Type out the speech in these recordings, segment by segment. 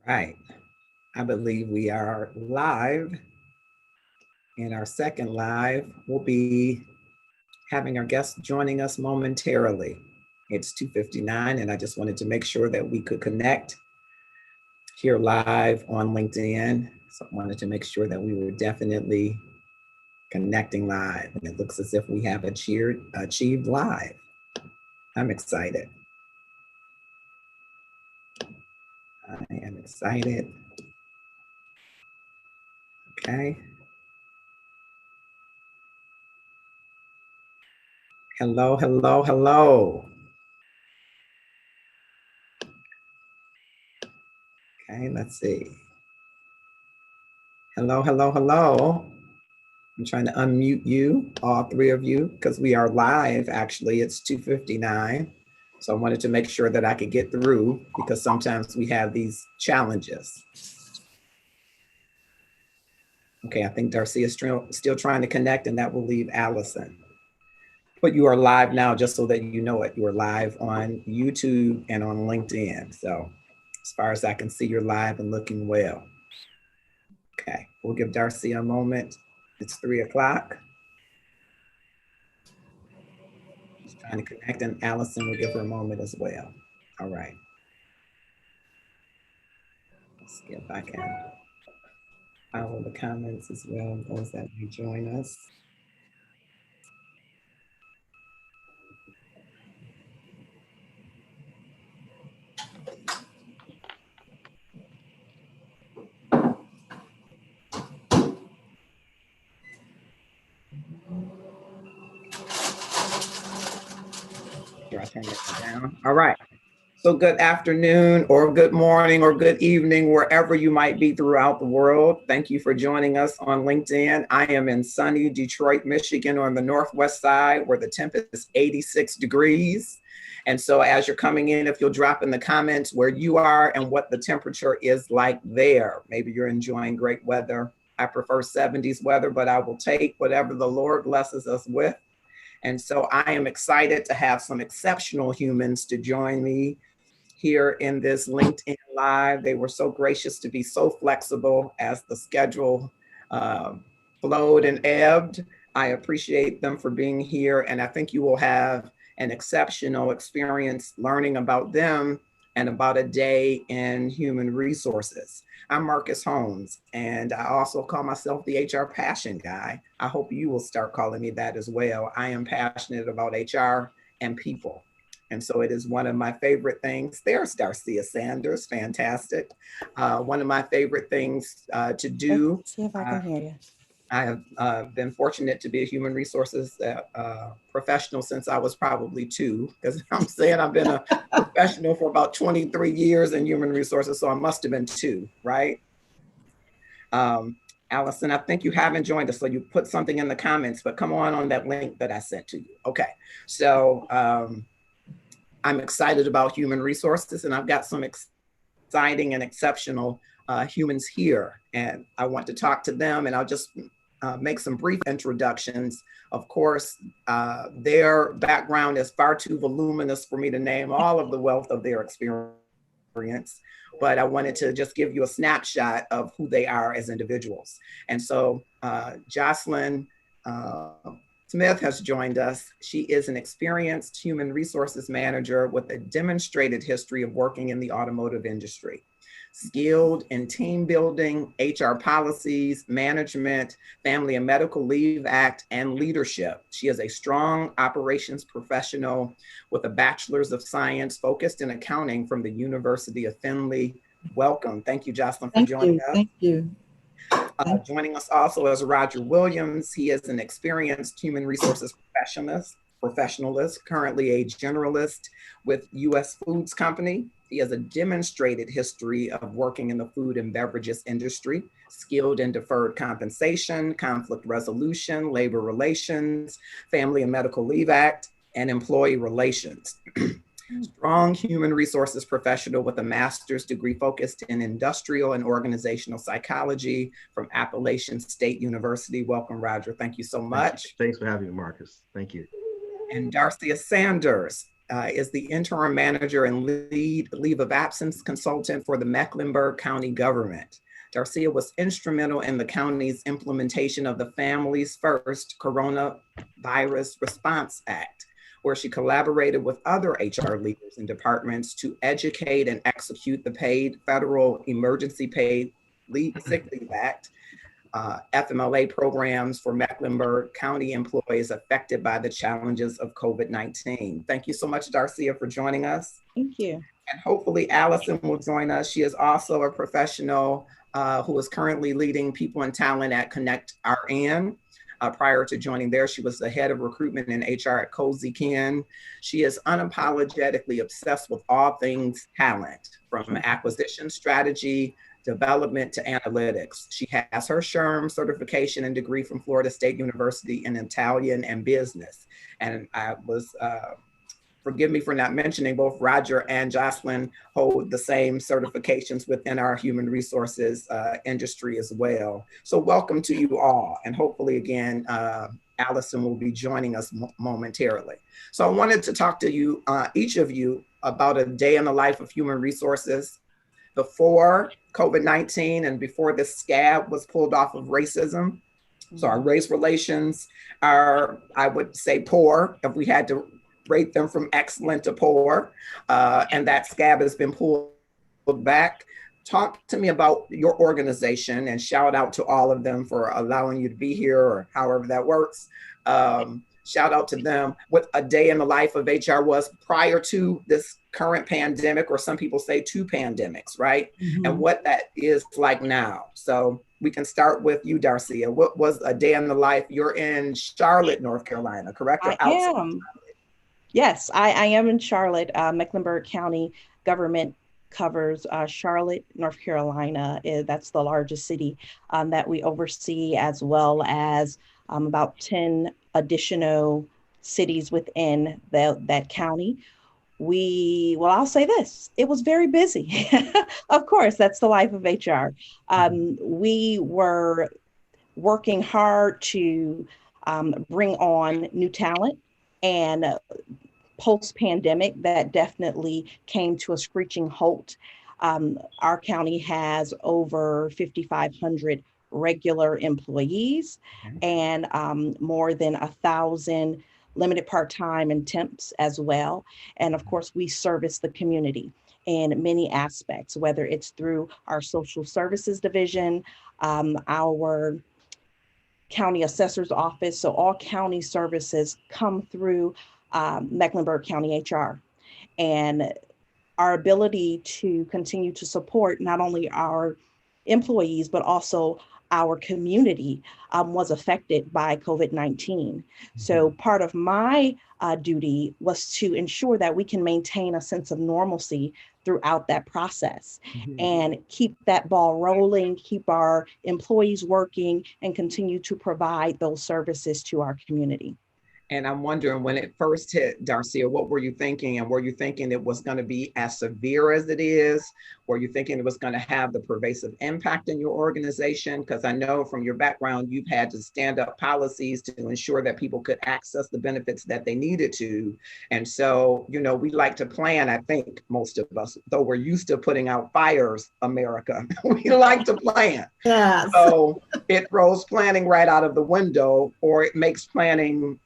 Right. I believe we are live, and our second live will be having our guests joining us momentarily. It's 2:59, and I just wanted to make sure that we could connect here live on LinkedIn. So I wanted to make sure that we were definitely connecting live, and it looks as if we have achieved live. I'm excited. I am excited. Okay. Hello, hello, hello. Okay, let's see. Hello, hello, hello. I'm trying to unmute you, all three of you, because we are live, actually. It's 2:59. So I wanted to make sure that I could get through because sometimes we have these challenges. Okay, I think Darcy is still trying to connect, and that will leave Allison. But you are live now, just so that you know it. You are live on YouTube and on LinkedIn. So as far as I can see, you're live and looking well. Okay, we'll give Darcy a moment. It's 3 o'clock. Just trying to connect, and Allison will give her a moment as well. All right. Let's see if I can follow the comments as well, those that may join us. Here, I'll turn this down. All right. So good afternoon or good morning or good evening, wherever you might be throughout the world. Thank you for joining us on LinkedIn. I am in sunny Detroit, Michigan on the Northwest side where the temp is 86 degrees. And so as you're coming in, if you'll drop in the comments where you are and what the temperature is like there. Maybe you're enjoying great weather. I prefer 70s weather, but I will take whatever the Lord blesses us with. And so I am excited to have some exceptional humans to join me here in this LinkedIn Live. They were so gracious to be so flexible as the schedule flowed and ebbed. I appreciate them for being here, and I think you will have an exceptional experience learning about them and about a day in human resources. I'm Marcus Holmes, and I also call myself the HR Passion Guy. I hope you will start calling me that as well. I am passionate about HR and people. And so it is one of my favorite things. There's Darcia Sanders, fantastic. One of my favorite things to do. Let's see if I can hear you. I have been fortunate to be a human resources professional since I was probably 2, because I'm saying I've been a professional for about 23 years in human resources, so I must have been 2, right? Allison, I think you haven't joined us, so you put something in the comments, but come on that link that I sent to you. Okay, so I'm excited about human resources, and I've got some exciting and exceptional humans here, and I want to talk to them, and I'll just make some brief introductions. Of course, their background is far too voluminous for me to name all of the wealth of their experience, but I wanted to just give you a snapshot of who they are as individuals. And so Jocelyn Smith has joined us. She is an experienced human resources manager with a demonstrated history of working in the automotive industry. Skilled in team building, HR policies, management, Family and Medical Leave Act, and leadership. She is a strong operations professional with a bachelor's of science focused in accounting from the University of Findlay. Welcome. Thank you, Jocelyn, for joining us. Thank you. Joining us also is Roger Williams. He is an experienced human resources professionalist, currently a generalist with U.S. Foods Company. He has a demonstrated history of working in the food and beverages industry, skilled in deferred compensation, conflict resolution, labor relations, Family and Medical Leave Act, and employee relations. Strong human resources professional with a master's degree focused in industrial and organizational psychology from Appalachian State University. Welcome, Roger. Thank you so much. Thanks for having me, Marcus. Thank you. And Darcia Sanders, is the interim manager and leave of absence consultant for the Mecklenburg County government. Darcia was instrumental in the county's implementation of the Families First Coronavirus Response Act, where she collaborated with other HR leaders and departments to educate and execute the paid federal emergency paid sick leave act, FMLA programs for Mecklenburg County employees affected by the challenges of COVID-19. Thank you so much, Darcia, for joining us. Thank you. And hopefully Allison will join us. She is also a professional who is currently leading people and talent at Connect RN. Prior to joining there, she was the head of recruitment and HR at Cozy Ken. She is unapologetically obsessed with all things talent, from acquisition strategy, development to analytics. She has her SHRM certification and degree from Florida State University in Italian and business. And I was, forgive me for not mentioning, both Roger and Jocelyn hold the same certifications within our human resources industry as well. So welcome to you all. And hopefully again, Allison will be joining us momentarily. So I wanted to talk to you, each of you, about a day in the life of human resources before COVID-19 and before the scab was pulled off of racism. So our race relations are, I would say, poor, if we had to rate them from excellent to poor, and that scab has been pulled back. Talk to me about your organization, and shout out to all of them for allowing you to be here, or however that works. Shout out to them. What a day in the life of HR was prior to this current pandemic, or some people say two pandemics, right? Mm-hmm. And what that is like now. So we can start with you, Darcia. What was a day in the life? You're in Charlotte, North Carolina, correct? I am. Yes, I am in Charlotte. Mecklenburg County government covers Charlotte, North Carolina. That's the largest city that we oversee, as well as about 10 additional cities within that county. I'll say this, it was very busy. Of course, that's the life of HR. We were working hard to bring on new talent, and post-pandemic, that definitely came to a screeching halt. Our county has over 5,500 regular employees, and more than 1,000 limited part-time and temps as well. And of course, we service the community in many aspects, whether it's through our social services division, our county assessor's office. So all county services come through Mecklenburg County HR. And our ability to continue to support not only our employees, but also our community was affected by COVID-19. So part of my duty was to ensure that we can maintain a sense of normalcy throughout that process and keep that ball rolling, keep our employees working, and continue to provide those services to our community. And I'm wondering, when it first hit, Darcia, what were you thinking? And were you thinking it was going to be as severe as it is? Were you thinking it was going to have the pervasive impact in your organization? Because I know from your background, you've had to stand up policies to ensure that people could access the benefits that they needed to. And so, you know, we like to plan, I think most of us, though we're used to putting out fires, America, we like to plan. Yes. So it throws planning right out of the window, or it makes planning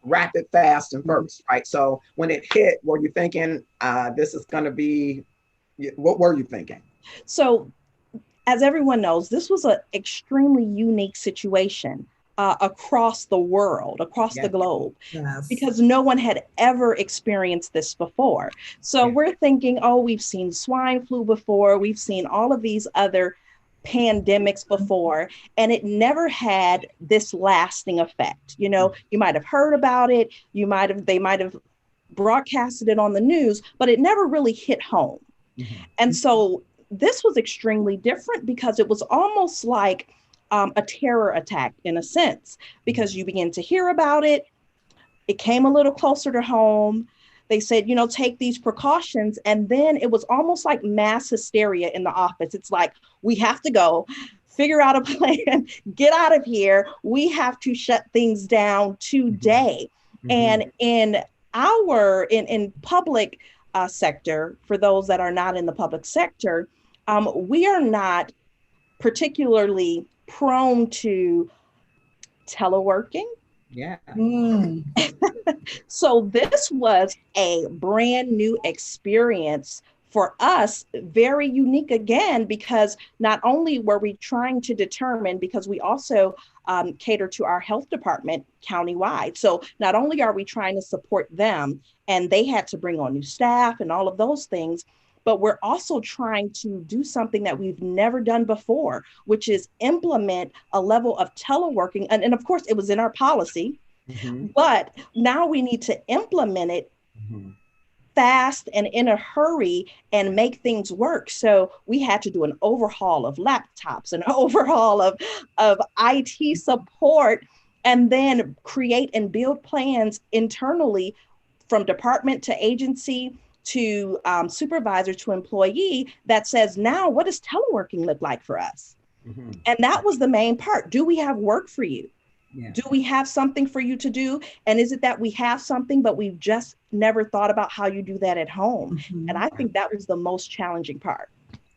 rapid, fast, and first, right? So when it hit, were you thinking this is going to be, what were you thinking? So as everyone knows, this was an extremely unique situation across the world, across the globe, because no one had ever experienced this before. So we're thinking, oh, we've seen swine flu before, we've seen all of these other pandemics before, and it never had this lasting effect. You know, you might have heard about it, they might have broadcasted it on the news, but it never really hit home. And so this was extremely different, because it was almost like a terror attack in a sense, because you begin to hear about it. It came a little closer to home. They said, you know, take these precautions. And then it was almost like mass hysteria in the office. It's like, we have to go, figure out a plan, get out of here. We have to shut things down today. And in in public sector, for those that are not in the public sector, we are not particularly prone to teleworking. Yeah. Mm. So this was a brand new experience for us, very unique again, because not only were we trying to determine, because we also cater to our health department countywide. So not only are we trying to support them, and they had to bring on new staff and all of those things, but we're also trying to do something that we've never done before, which is implement a level of teleworking. And of course, it was in our policy, Mm-hmm. but now we need to implement it Mm-hmm. fast and in a hurry and make things work. So we had to do an overhaul of laptops, an overhaul of IT support, and then create and build plans internally from department to agency to supervisor to employee that says, now what does teleworking look like for us? Mm-hmm. And that was the main part. Do we have work for you? Yeah. Do we have something for you to do? And is it that we have something, but we've just never thought about how you do that at home? Mhm. And I think that was the most challenging part.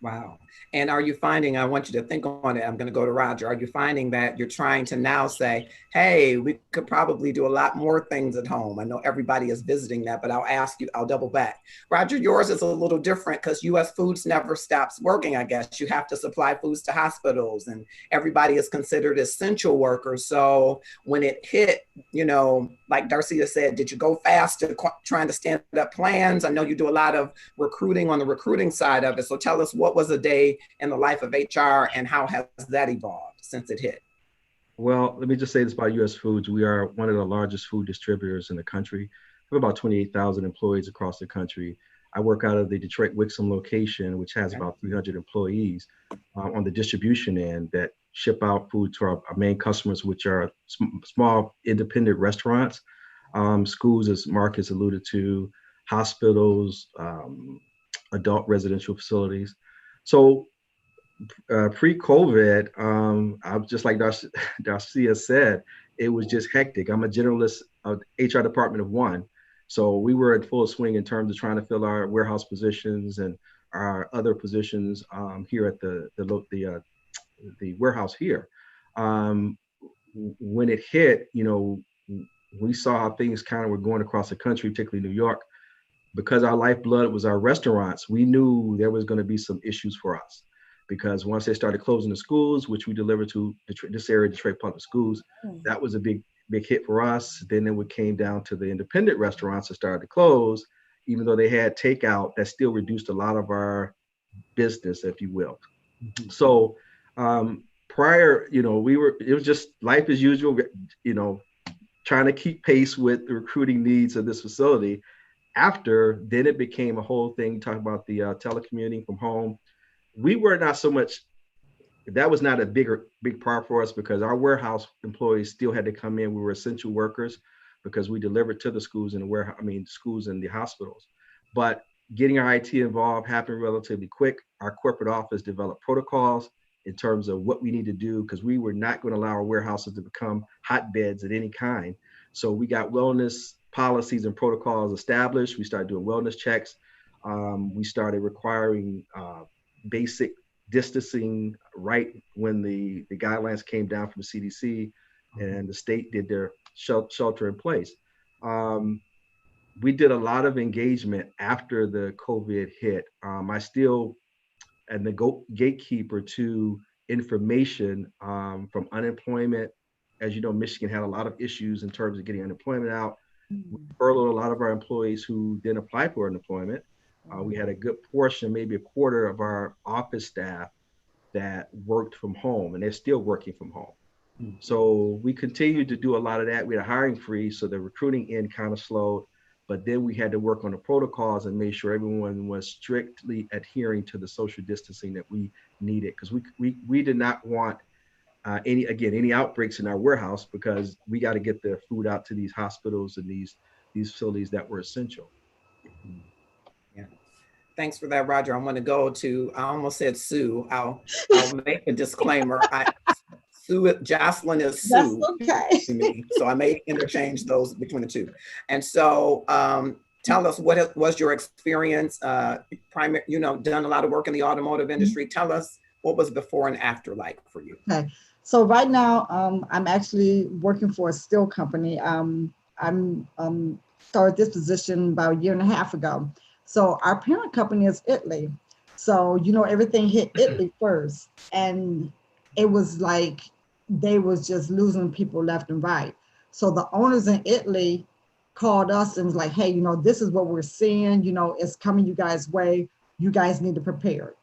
Wow. And are you finding, I want you to think on it, I'm going to go to Roger. Are you finding that you're trying to now say, hey, we could probably do a lot more things at home? I know everybody is visiting that, but I'll ask you, I'll double back. Roger, yours is a little different because US Foods never stops working, I guess. You have to supply foods to hospitals and everybody is considered essential workers. So when it hit, you know, like Darcia said, did you go faster trying to stand up plans? I know you do a lot of recruiting on the recruiting side of it. So tell us, what was a day in the life of HR and how has that evolved since it hit? Well, let me just say this about US Foods. We are one of the largest food distributors in the country. We have about 28,000 employees across the country. I work out of the Detroit Wixom location, which has about 300 employees on the distribution end that ship out food to our main customers, which are small independent restaurants, schools, as Mark has alluded to, hospitals, adult residential facilities. So pre-COVID, I was just like Darcia said, it was just hectic. I'm a generalist of HR department of one. So we were in full swing in terms of trying to fill our warehouse positions and our other positions here at the warehouse here. Um, when it hit, you know, we saw how things kind of were going across the country, particularly New York. Because our lifeblood was our restaurants, we knew there was going to be some issues for us. Because once they started closing the schools, which we delivered to this area, Detroit Public Schools, that was a big hit for us. Then it came down to the independent restaurants that started to close, even though they had takeout, that still reduced a lot of our business, if you will. Mm-hmm. So prior, you know, it was just life as usual, you know, trying to keep pace with the recruiting needs of this facility. After, then it became a whole thing, talking about the telecommuting from home. We were not so much, that was not a big part for us because our warehouse employees still had to come in. We were essential workers because we delivered to the schools and the warehouse, schools and the hospitals. But getting our IT involved happened relatively quick. Our corporate office developed protocols in terms of what we need to do because we were not going to allow our warehouses to become hotbeds of any kind. So we got wellness policies and protocols established. We started doing wellness checks. We started requiring basic distancing right when the guidelines came down from the CDC and the state did their shelter in place. We did a lot of engagement after the COVID hit. I still am the gatekeeper to information from unemployment. As you know, Michigan had a lot of issues in terms of getting unemployment out. We furloughed a lot of our employees who didn't apply for unemployment. We had a good portion, maybe a quarter of our office staff that worked from home, and they're still working from home. Mm-hmm. So we continued to do a lot of that. We had a hiring freeze, so the recruiting end kind of slowed, but then we had to work on the protocols and make sure everyone was strictly adhering to the social distancing that we needed, because we did not want any outbreaks in our warehouse because we got to get the food out to these hospitals and these facilities that were essential. Yeah. Thanks for that, Roger. I'm going to go to, I almost said Sue. I'll make a disclaimer. Sue, Jocelyn is That's Sue okay. to me. So I may interchange those between the two. And so tell us what was your experience, done a lot of work in the automotive industry. Tell us what was before and after like for you. Okay. So right now, I'm actually working for a steel company. I'm started this position about a year and a half ago. So our parent company is Italy. So, everything hit Italy first. And it was like they was just losing people left and right. So the owners in Italy called us and was like, hey, this is what we're seeing, it's coming you guys' way. You guys need to prepare.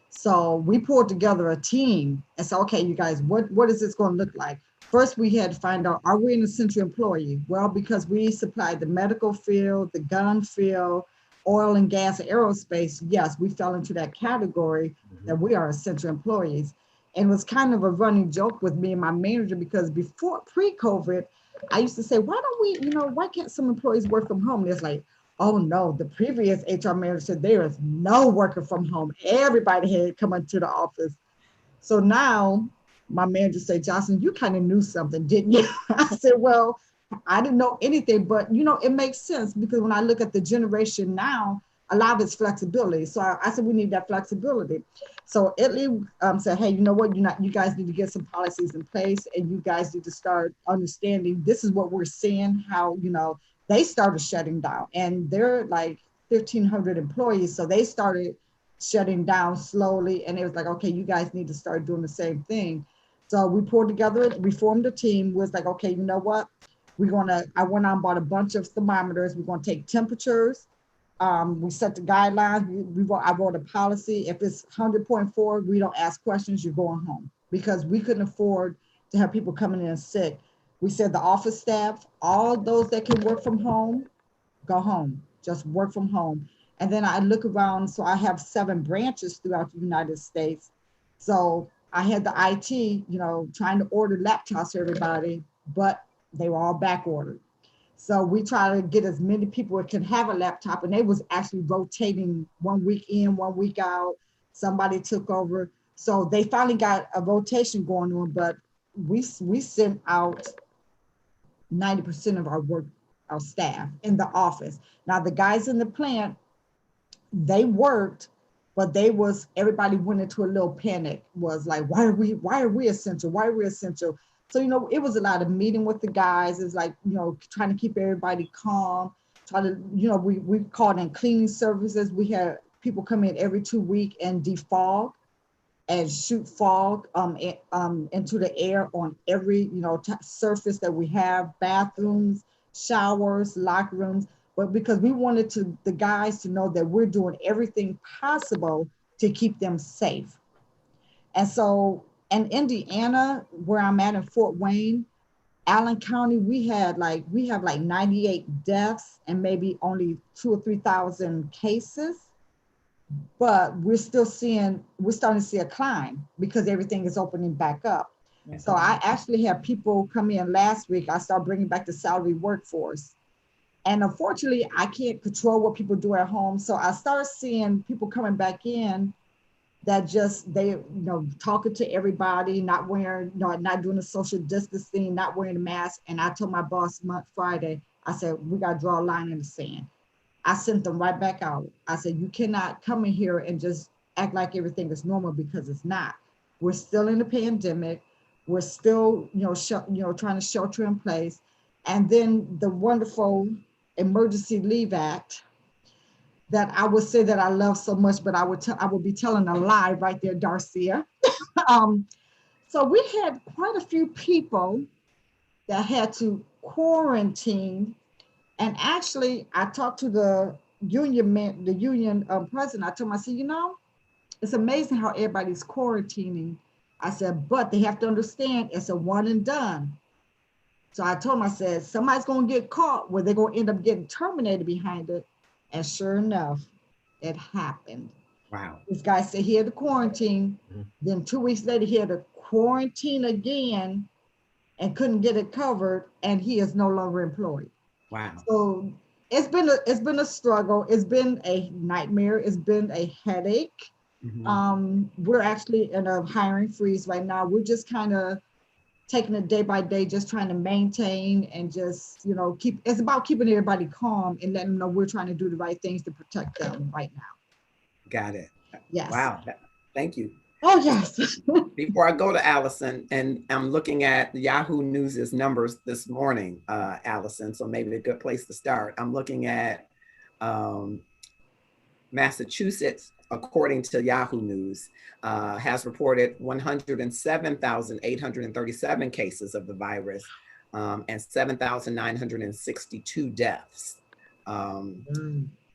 So we pulled together a team and said, okay, you guys, what is this going to look like? First, we had to find out, are we an essential employee? Well, because we supplied the medical field, the gun field, oil and gas, and aerospace, yes, we fell into that category that we are essential employees. And it was kind of a running joke with me and my manager because pre-COVID, I used to say, why don't we, why can't some employees work from home? And it's like, oh no, the previous HR manager said there is no working from home. Everybody had come into the office. So now my manager said, Jocelyn, you kind of knew something, didn't you? I said, well, I didn't know anything, but it makes sense because when I look at the generation now, a lot of it's flexibility. So I said, we need that flexibility. So Italy said, hey, you know what? You guys need to get some policies in place and you guys need to start understanding this is what we're seeing, how, they started shutting down and they're like 1,500 employees. So they started shutting down slowly. And it was like, okay, you guys need to start doing the same thing. So we pulled together, we formed a team. We was like, okay, you know what? I went out and bought a bunch of thermometers. We're going to take temperatures. We set the guidelines. I wrote a policy. If it's 100.4, we don't ask questions, you're going home because we couldn't afford to have people coming in sick. We said the office staff, all those that can work from home, go home, just work from home. And then I look around, so I have 7 branches throughout the United States. So I had the IT, trying to order laptops for everybody, but they were all back ordered. So we try to get as many people that can have a laptop, and they was actually rotating 1 week in, 1 week out. Somebody took over. So they finally got a rotation going on, but we sent out 90% of our staff in the office. Now the guys in the plant, they worked, but everybody went into a little panic, was like, why are we essential? Why are we essential? So, it was a lot of meeting with the guys. It's like, trying to keep everybody calm, we called in cleaning services. We had people come in every 2 weeks and defog and shoot fog into the air on every surface that we have, bathrooms, showers, locker rooms. But because we wanted the guys to know that we're doing everything possible to keep them safe. And so in Indiana, where I'm at in Fort Wayne, Allen County, we have like 98 deaths and maybe only 2,000 or 3,000 cases. But we're starting to see a climb because everything is opening back up. So I actually had people come in last week. I started bringing back the salary workforce. And unfortunately, I can't control what people do at home. So I started seeing people coming back in that talking to everybody, not wearing, not doing the social distancing, not wearing a mask. And I told my boss Friday, I said, we got to draw a line in the sand. I sent them right back out. I said, you cannot come in here and just act like everything is normal because it's not. We're still in the pandemic. We're still, trying to shelter in place. And then the wonderful Emergency Leave Act that I would say that I love so much, but I would be telling a lie right there, Darcia. So we had quite a few people that had to quarantine. And actually, I talked to the union president. I told him, I said, it's amazing how everybody's quarantining. I said, but they have to understand it's a one and done. So I told him, I said, somebody's going to get caught where they're going to end up getting terminated behind it. And sure enough, it happened. Wow. This guy said he had to quarantine. Then 2 weeks later, he had to quarantine again and couldn't get it covered. And he is no longer employed. Wow. So it's been a struggle. It's been a nightmare. It's been a headache. We're actually in a hiring freeze right now. We're just kind of taking it day by day, just trying to maintain and just, it's about keeping everybody calm and letting them know we're trying to do the right things to protect them right now. Got it. Yes. Wow. Thank you. Oh, yes. Before I go to Allison, and I'm looking at Yahoo News' numbers this morning, Allison, so maybe a good place to start. I'm looking at Massachusetts, according to Yahoo News, has reported 107,837 cases of the virus and 7,962 deaths. I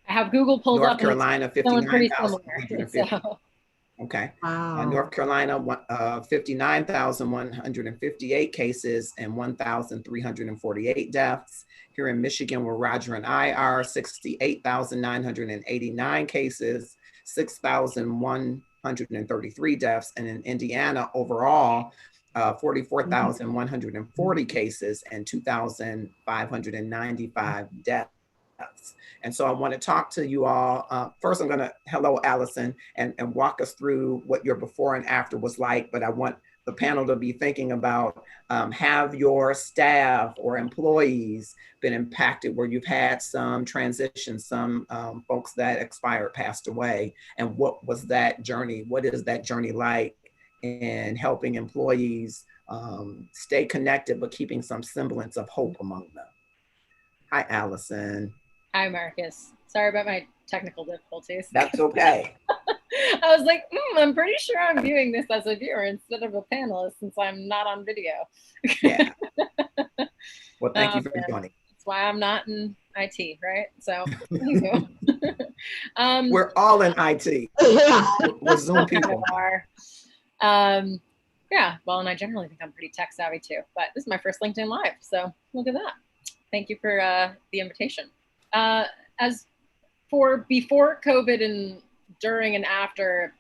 have Google pulled North up. Carolina, 59,150. So. Okay. Wow. North Carolina, 59,158 cases and 1,348 deaths. Here in Michigan, where Roger and I are, 68,989 cases, 6,133 deaths. And in Indiana, overall, 44,140 cases and 2,595 deaths. And so I want to talk to you all. First, I'm going to hello, Allison, and walk us through what your before and after was like. But I want the panel to be thinking about, have your staff or employees been impacted where you've had some transition, some folks that expired, passed away? And what was that journey? What is that journey like in helping employees stay connected, but keeping some semblance of hope among them? Hi, Allison. Hi, Marcus. Sorry about my technical difficulties. That's okay. I was like, I'm pretty sure I'm viewing this as a viewer instead of a panelist since I'm not on video. Yeah. Well, thank you for joining. That's why I'm not in IT, right? So, we're all in IT. We're Zoom people. Yeah, well, and I generally think I'm pretty tech savvy too, but this is my first LinkedIn Live, so look at that. Thank you for the invitation. As for before COVID and during and after,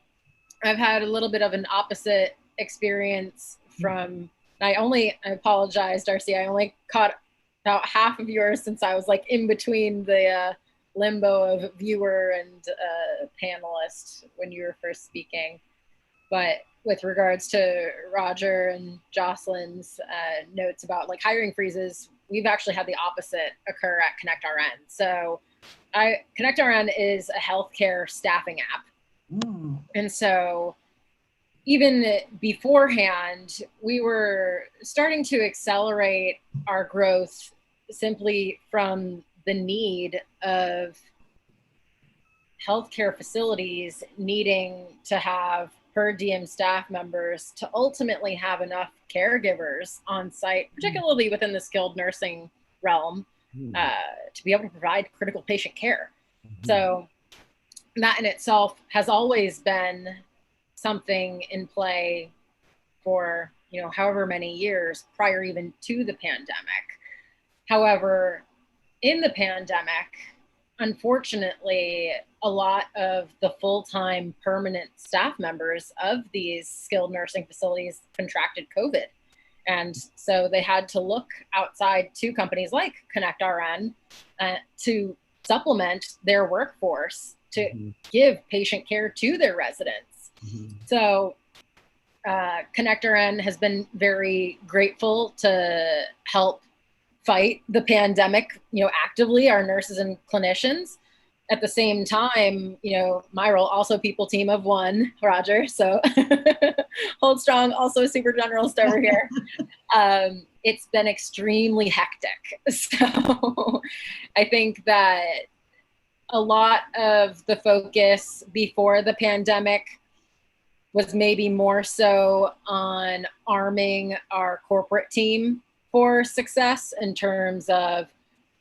I've had a little bit of an opposite experience from, I apologize, Darcy, I only caught about half of yours since I was like in between the limbo of viewer and panelist when you were first speaking. But with regards to Roger and Jocelyn's notes about like hiring freezes, we've actually had the opposite occur at ConnectRN. So ConnectRN is a healthcare staffing app. And so even beforehand, we were starting to accelerate our growth simply from the need of healthcare facilities needing to have per diem staff members to ultimately have enough caregivers on site, particularly within the skilled nursing realm, to be able to provide critical patient care. So that in itself has always been something in play for, however many years prior even to the pandemic. However, in the pandemic, unfortunately, a lot of the full-time permanent staff members of these skilled nursing facilities contracted COVID. And so they had to look outside to companies like ConnectRN to supplement their workforce to give patient care to their residents. So ConnectRN has been very grateful to help fight the pandemic, actively, our nurses and clinicians. At the same time, my role, also people team of one, Roger, so hold strong, also super generalist over here. It's been extremely hectic. So I think that a lot of the focus before the pandemic was maybe more so on arming our corporate team for success in terms of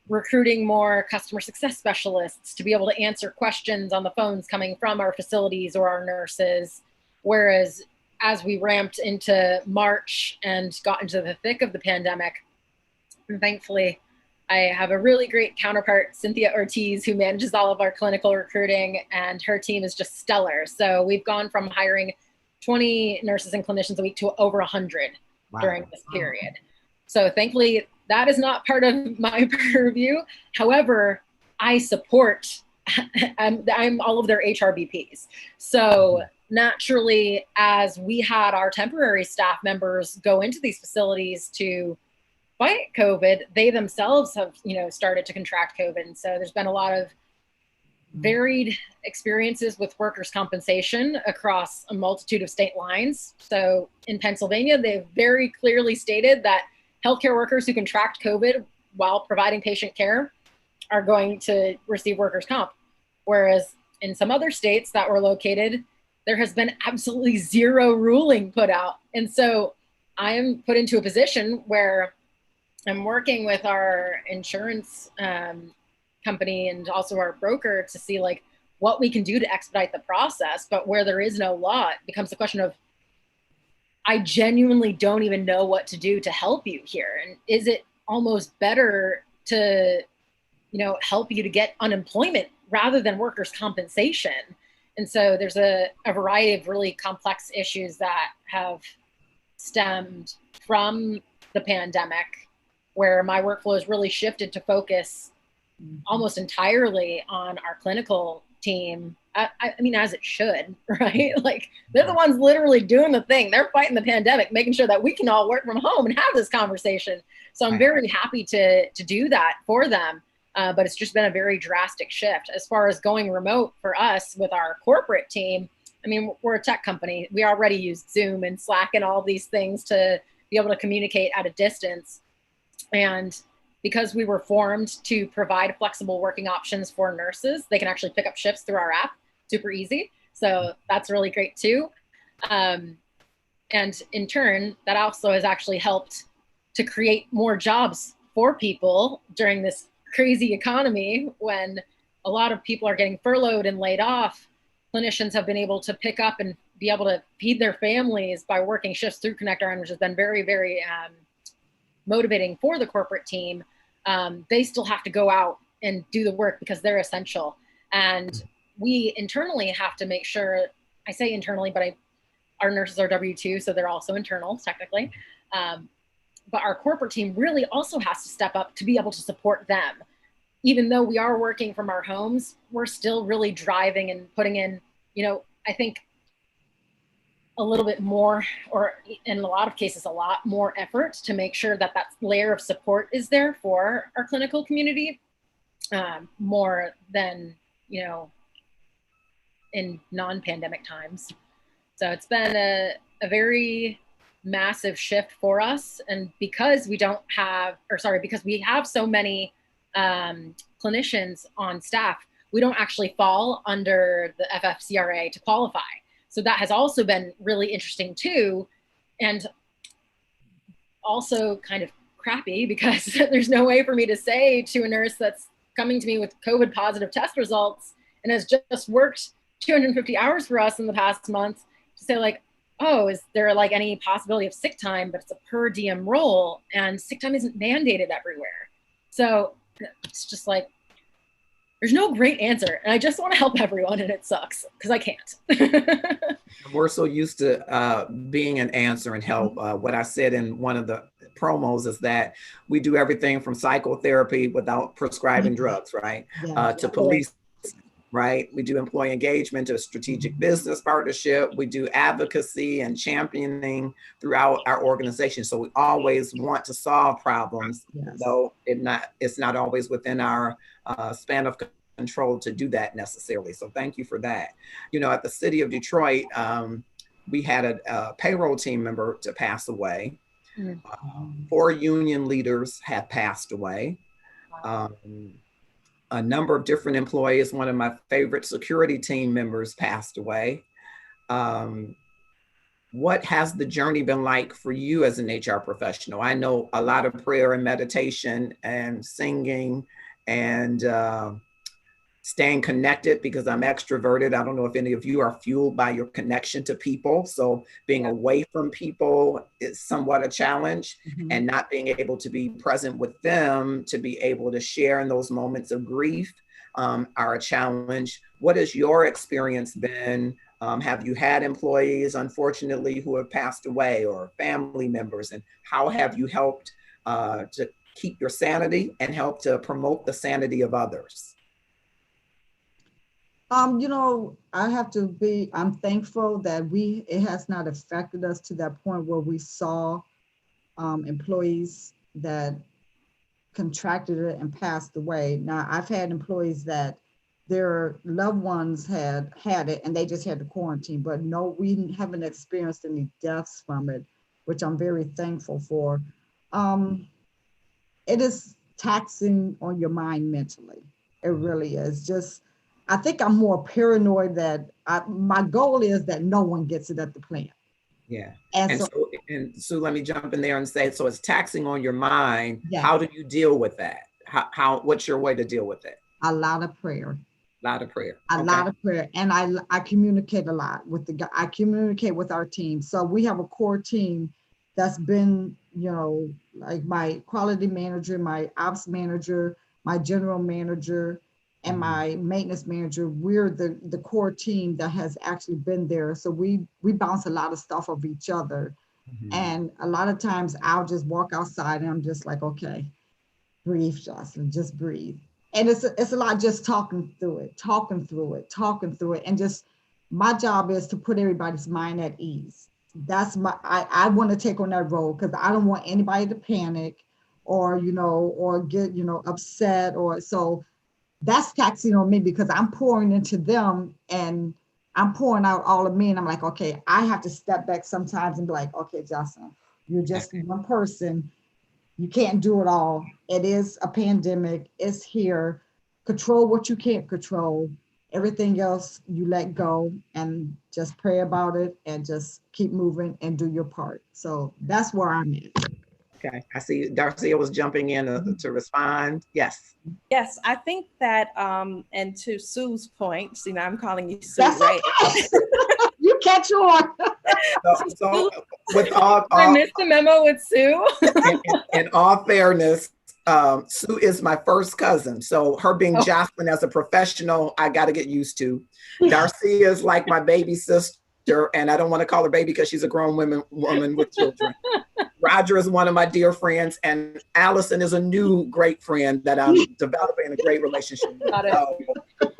recruiting more customer success specialists to be able to answer questions on the phones coming from our facilities or our nurses. Whereas as we ramped into March and got into the thick of the pandemic, and thankfully I have a really great counterpart, Cynthia Ortiz, who manages all of our clinical recruiting, and her team is just stellar. So we've gone from hiring 20 nurses and clinicians a week to over 100 during this period. So thankfully, that is not part of my purview. However, I support, I'm all of their HRBPs. So naturally, as we had our temporary staff members go into these facilities to fight COVID, they themselves have, started to contract COVID. And so there's been a lot of varied experiences with workers' compensation across a multitude of state lines. So in Pennsylvania, they've very clearly stated that healthcare workers who contract COVID while providing patient care are going to receive workers' comp. Whereas in some other states that were located, there has been absolutely zero ruling put out. And so I am put into a position where I'm working with our insurance company and also our broker to see like what we can do to expedite the process. But where there is no law, it becomes a question of, I genuinely don't even know what to do to help you here. And is it almost better to, help you to get unemployment rather than workers' compensation? And so there's a variety of really complex issues that have stemmed from the pandemic, where my workflow has really shifted to focus almost entirely on our clinical team. I mean, as it should, right? Like they're the ones literally doing the thing. They're fighting the pandemic, making sure that we can all work from home and have this conversation. So I'm very happy to do that for them. But it's just been a very drastic shift. As far as going remote for us with our corporate team, I mean, we're a tech company. We already use Zoom and Slack and all these things to be able to communicate at a distance. And because we were formed to provide flexible working options for nurses, they can actually pick up shifts through our app, super easy. So that's really great too. And in turn, that also has actually helped to create more jobs for people during this crazy economy when a lot of people are getting furloughed and laid off. Clinicians have been able to pick up and be able to feed their families by working shifts through ConnectRN, which has been very, very motivating for the corporate team. They still have to go out and do the work because they're essential. And we internally have to make sure, I say internally, but our nurses are W-2, so they're also internal technically. But our corporate team really also has to step up to be able to support them. Even though we are working from our homes, we're still really driving and putting in, I think a little bit more, or in a lot of cases, a lot more effort to make sure that that layer of support is there for our clinical community, more than, in non-pandemic times. So it's been a very massive shift for us. And because we have so many clinicians on staff, we don't actually fall under the FFCRA to qualify. So that has also been really interesting too. And also kind of crappy because there's no way for me to say to a nurse that's coming to me with COVID positive test results and has just worked 250 hours for us in the past month to say like, oh, is there like any possibility of sick time, but it's a per diem role and sick time isn't mandated everywhere. So it's just like, there's no great answer. And I just want to help everyone and it sucks because I can't. We're so used to being an answer and help. What I said in one of the promos is that we do everything from psychotherapy without prescribing drugs, right? To police, right? We do employee engagement, to strategic business partnership. We do advocacy and championing throughout our organization. So we always want to solve problems, though it's not always within our span of control to do that necessarily. So thank you for that. At the city of Detroit, we had a payroll team member to pass away. 4 union leaders have passed away. A number of different employees. One of my favorite security team members passed away. What has the journey been like for you as an HR professional? I know a lot of prayer and meditation and singing and staying connected because I'm extroverted. I don't know if any of you are fueled by your connection to people. So being away from people is somewhat a challenge, and not being able to be present with them, to be able to share in those moments of grief are a challenge. What has your experience been? Have you had employees, unfortunately, who have passed away or family members? And how have you helped to keep your sanity and help to promote the sanity of others? I have to I'm thankful that it has not affected us to that point where we saw employees that contracted it and passed away. Now, I've had employees that their loved ones had it and they just had to quarantine, but no, we haven't experienced any deaths from it, which I'm very thankful for. It is taxing on your mind mentally. It really is. Just, I think I'm more paranoid that my goal is that no one gets it at the plant. Yeah. And And so, so, and Sue, let me jump in there and say, so it's taxing on your mind. Yeah. How do you deal with that? What's your way to deal with it? a lot of prayer. A lot of prayer. A Okay. lot of prayer, and I communicate a lot with I communicate with our team. So we have a core team that's been, like my quality manager, my ops manager, my general manager, and my maintenance manager. We're the core team that has actually been there. So we bounce a lot of stuff off each other. And a lot of times I'll just walk outside and I'm just like, okay, breathe, Jocelyn, just breathe. And it's a lot just talking through it. And just my job is to put everybody's mind at ease. That's I want to take on that role because I don't want anybody to panic or, or get, upset so that's taxing on me because I'm pouring into them and I'm pouring out all of me. And I'm like, okay, I have to step back sometimes and be like, okay, Jocelyn, you're just one person. You can't do it all. It is a pandemic. It's here. Control what you can't control. Everything else you let go and just pray about it and just keep moving and do your part. So that's where I'm at. Okay. I see Darcia was jumping in to respond. Yes. Yes, I think that, and to Sue's point, see, now I'm calling you Sue, That's right? okay. You catch on. So with all I missed the memo with Sue. in all fairness, Sue is my first cousin. So her being Jocelyn as a professional, I got to get used to. Darcia is like my baby sister, and I don't want to call her baby because she's a grown woman with children. Roger is one of my dear friends, and Allison is a new great friend that I'm developing a great relationship with. So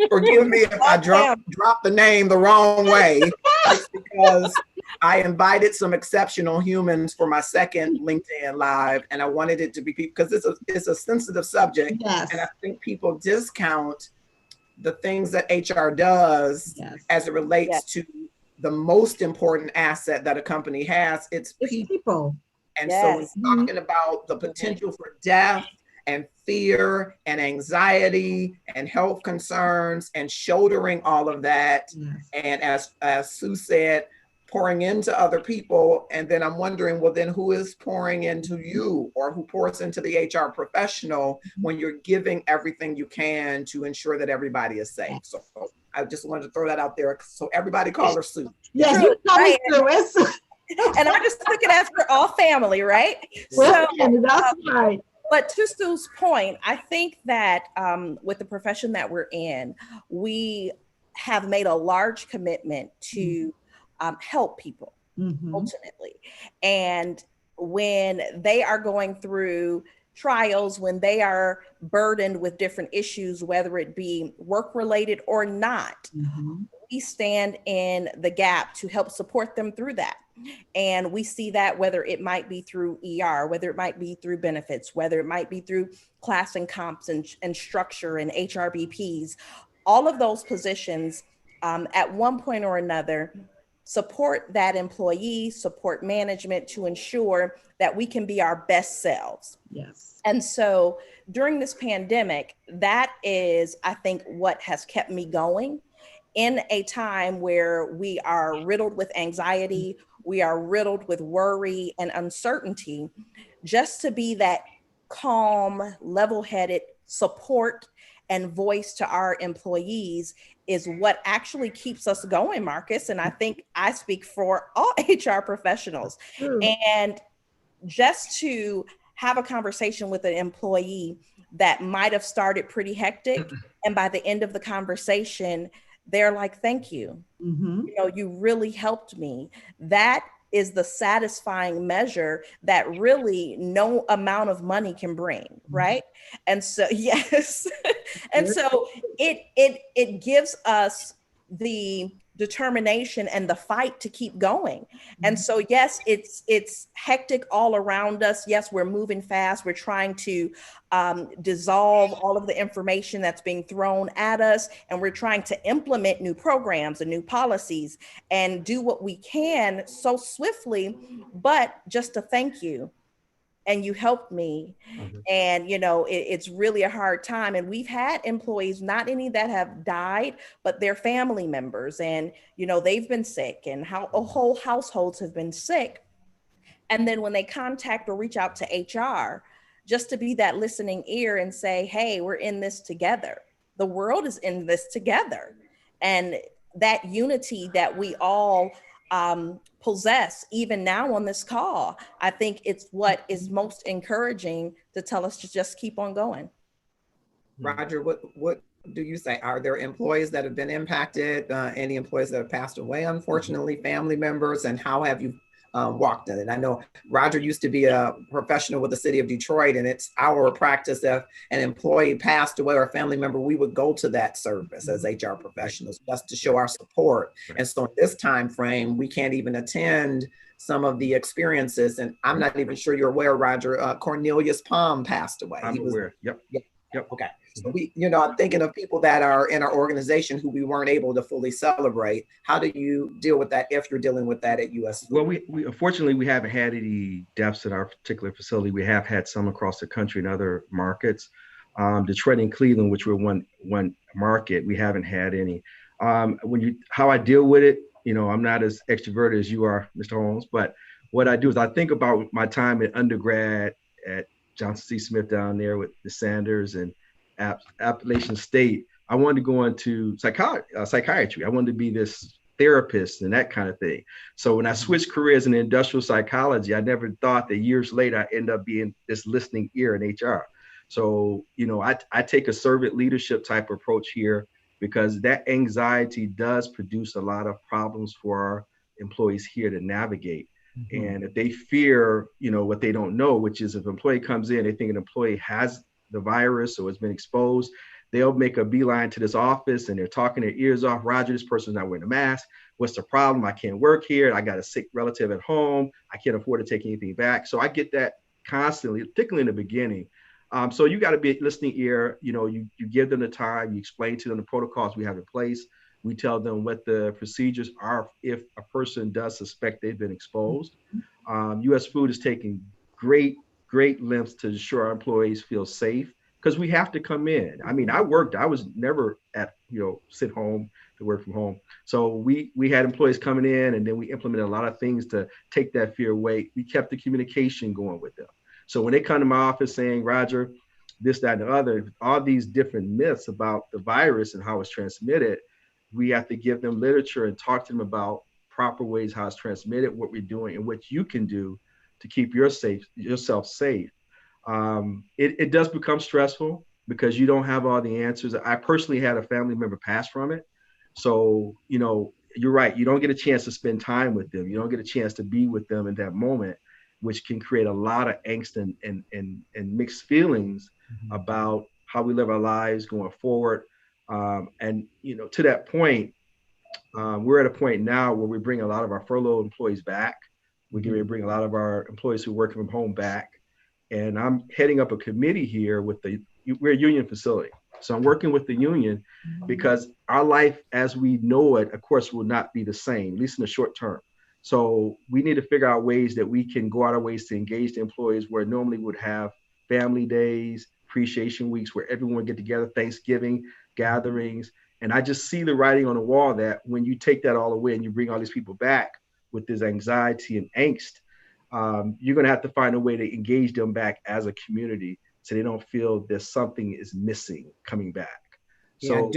forgive me if I drop the name the wrong way. It's because I invited some exceptional humans for my second LinkedIn Live, and I wanted it to be, because it's a sensitive subject. Yes. And I think people discount the things that HR does as it relates to the most important asset that a company has. It's people. And so we're talking about the potential for death and fear and anxiety and health concerns and shouldering all of that. And as Sue said, pouring into other people. And then I'm wondering, well, then who is pouring into you, or who pours into the HR professional when you're giving everything you can to ensure that everybody is safe? So I just wanted to throw that out there. So everybody call her Sue. Yes, you call me Sue. And I just took it as we're all family, right? So, that's right. But to Sue's point, I think that with the profession that we're in, we have made a large commitment to help people ultimately. And when they are going through trials, when they are burdened with different issues, whether it be work-related or not, we stand in the gap to help support them through that. And we see that whether it might be through ER, whether it might be through benefits, whether it might be through class and comps and structure and HRBPs, all of those positions at one point or another support that employee, support management to ensure that we can be our best selves. Yes. And so during this pandemic, that is, I think, what has kept me going in a time where we are riddled with anxiety, we are riddled with worry and uncertainty. Just to be that calm, level-headed support and voice to our employees is what actually keeps us going, Marcus. And I think I speak for all HR professionals. And just to have a conversation with an employee that might have started pretty hectic, and by the end of the conversation, they're like, thank you. You know, you really helped me. That is the satisfying measure that really no amount of money can bring, right? And so, yes. And so it gives us the determination and the fight to keep going. And so, yes, it's hectic all around us. Yes, we're moving fast. We're trying to dissolve all of the information that's being thrown at us, and we're trying to implement new programs and new policies and do what we can so swiftly. But just to thank you, and you helped me. And it's really a hard time, and we've had employees, not any that have died, but their family members, and they've been sick, and how whole households have been sick. And then when they contact or reach out to HR, just to be that listening ear and say, hey, we're in this together, the world is in this together. And that unity that we all possess, even now on this call, I think it's what is most encouraging to tell us to just keep on going. Roger, what do you say? Are there employees that have been impacted? Any employees that have passed away, unfortunately, family members, and how have you walked in it? I know Roger used to be a professional with the city of Detroit, and it's our practice if an employee passed away or a family member, we would go to that service as HR professionals just to show our support. And so in this time frame, we can't even attend some of the experiences. And I'm not even sure you're aware, Roger, Cornelius Palm passed away. I'm aware. Yep. Okay. So we, I'm thinking of people that are in our organization who we weren't able to fully celebrate. How do you deal with that if you're dealing with that at US? Well, we unfortunately, we haven't had any deaths at our particular facility. We have had some across the country in other markets. Detroit and Cleveland, which were one market, we haven't had any. How I deal with it, I'm not as extroverted as you are, Mr. Holmes, but what I do is I think about my time at undergrad at Johnson C. Smith down there with the Sanders and Appalachian State. I wanted to go into psychiatry. I wanted to be this therapist and that kind of thing. So when I switched careers in industrial psychology, I never thought that years later I end up being this listening ear in HR. So, I take a servant leadership type approach here because that anxiety does produce a lot of problems for our employees here to navigate. And if they fear, what they don't know, which is if an employee comes in, they think an employee has the virus or has been exposed, they'll make a beeline to this office and they're talking their ears off. Roger, this person's not wearing a mask. What's the problem? I can't work here. I got a sick relative at home. I can't afford to take anything back. So I get that constantly, particularly in the beginning. So you got to be a listening ear. You give them the time, you explain to them the protocols we have in place. We tell them what the procedures are if a person does suspect they've been exposed. U.S. Food is taking great lengths to ensure our employees feel safe because we have to come in. I mean, I was never at, sit home to work from home. So we had employees coming in, and then we implemented a lot of things to take that fear away. We kept the communication going with them. So when they come to my office saying, Roger, this, that, and the other, all these different myths about the virus and how it's transmitted, we have to give them literature and talk to them about proper ways how it's transmitted, what we're doing, and what you can do to keep yourself safe. It does become stressful because you don't have all the answers. I personally had a family member pass from it. So, you're right. You don't get a chance to spend time with them. You don't get a chance to be with them in that moment, which can create a lot of angst and mixed feelings about how we live our lives going forward. And to that point, we're at a point now where we bring a lot of our furloughed employees back. We're going to bring a lot of our employees who are working from home back. And I'm heading up a committee here we're a union facility. So I'm working with the union because our life as we know it, of course, will not be the same, at least in the short term. So we need to figure out ways that we can go out of ways to engage the employees where normally would have family days, appreciation weeks where everyone would get together, Thanksgiving gatherings. And I just see the writing on the wall that when you take that all away and you bring all these people back with this anxiety and angst, you're going to have to find a way to engage them back as a community so they don't feel there's something is missing coming back. Yeah, so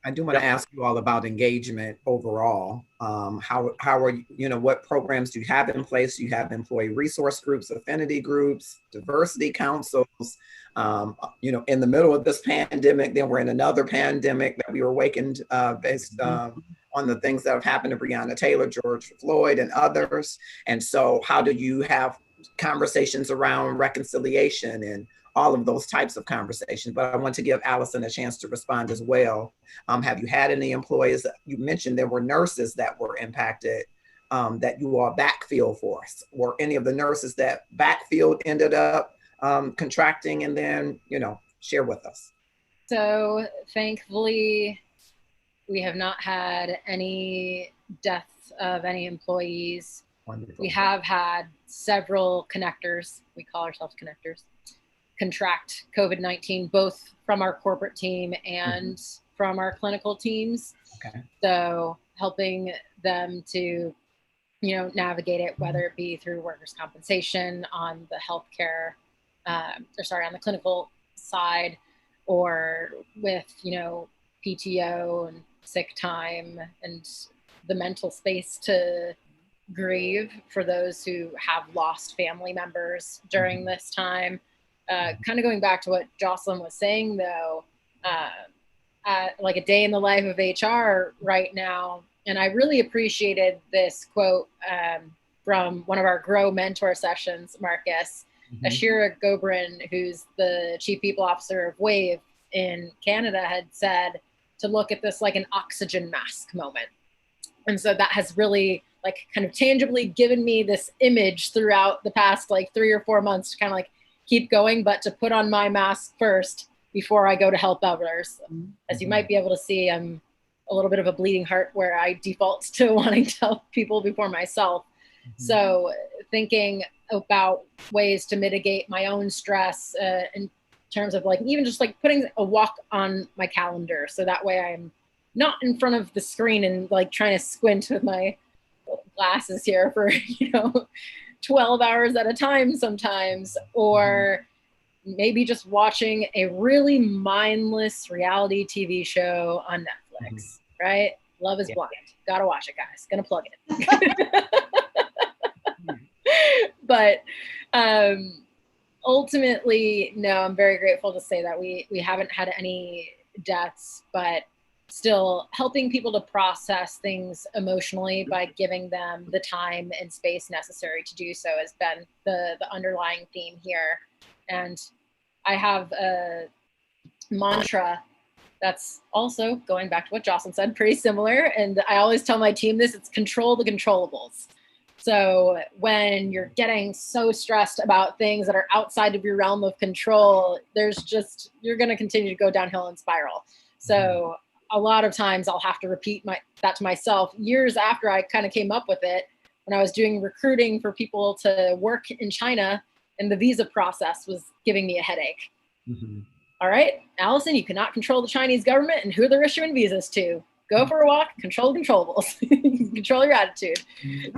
I do want to ask you all about engagement overall. How are you, what programs do you have in place? Do you have employee resource groups, affinity groups, diversity councils? In the middle of this pandemic, then we're in another pandemic that we were awakened based on the things that have happened to Breonna Taylor, George Floyd, and others. And so how do you have conversations around reconciliation and all of those types of conversations? But I want to give Allison a chance to respond as well. Have you had any employees? You mentioned there were nurses that were impacted, that you all backfill for us. Were any of the nurses that backfilled ended up contracting? And then, share with us. So thankfully, we have not had any deaths of any employees. Wonderful. We have had several connectors, we call ourselves connectors, contract COVID-19, both from our corporate team and from our clinical teams. Okay. So helping them to, navigate it, whether it be through workers' compensation on the healthcare, on the clinical side, or with, PTO and sick time and the mental space to grieve for those who have lost family members during this time. Kind of going back to what Jocelyn was saying, though, like a day in the life of HR right now. And I really appreciated this quote from one of our Grow Mentor sessions, Marcus. Ashira Gobrin, who's the Chief People Officer of WAVE in Canada, had said to look at this like an oxygen mask moment. And so that has really kind of tangibly given me this image throughout the past 3 or 4 months to kind of keep going, but to put on my mask first before I go to help others. As you might be able to see, I'm a little bit of a bleeding heart where I default to wanting to help people before myself. So thinking about ways to mitigate my own stress in terms of even just putting a walk on my calendar. So that way I'm not in front of the screen and trying to squint with my glasses here for, 12 hours at a time sometimes, or maybe just watching a really mindless reality TV show on Netflix, right? Love is Blind. Gotta watch it, guys. Gonna plug it. But ultimately, no, I'm very grateful to say that we haven't had any deaths, but still helping people to process things emotionally by giving them the time and space necessary to do so has been the underlying theme here. And I have a mantra that's also, going back to what Jocelyn said, pretty similar. And I always tell my team this: it's control the controllables. So when you're getting so stressed about things that are outside of your realm of control, you're going to continue to go downhill and spiral. So a lot of times I'll have to repeat that to myself years after I kind of came up with it, when I was doing recruiting for people to work in China, and the visa process was giving me a headache. All right, Allison, you cannot control the Chinese government and who they're issuing visas to. Go for a walk, control the controllables, control your attitude.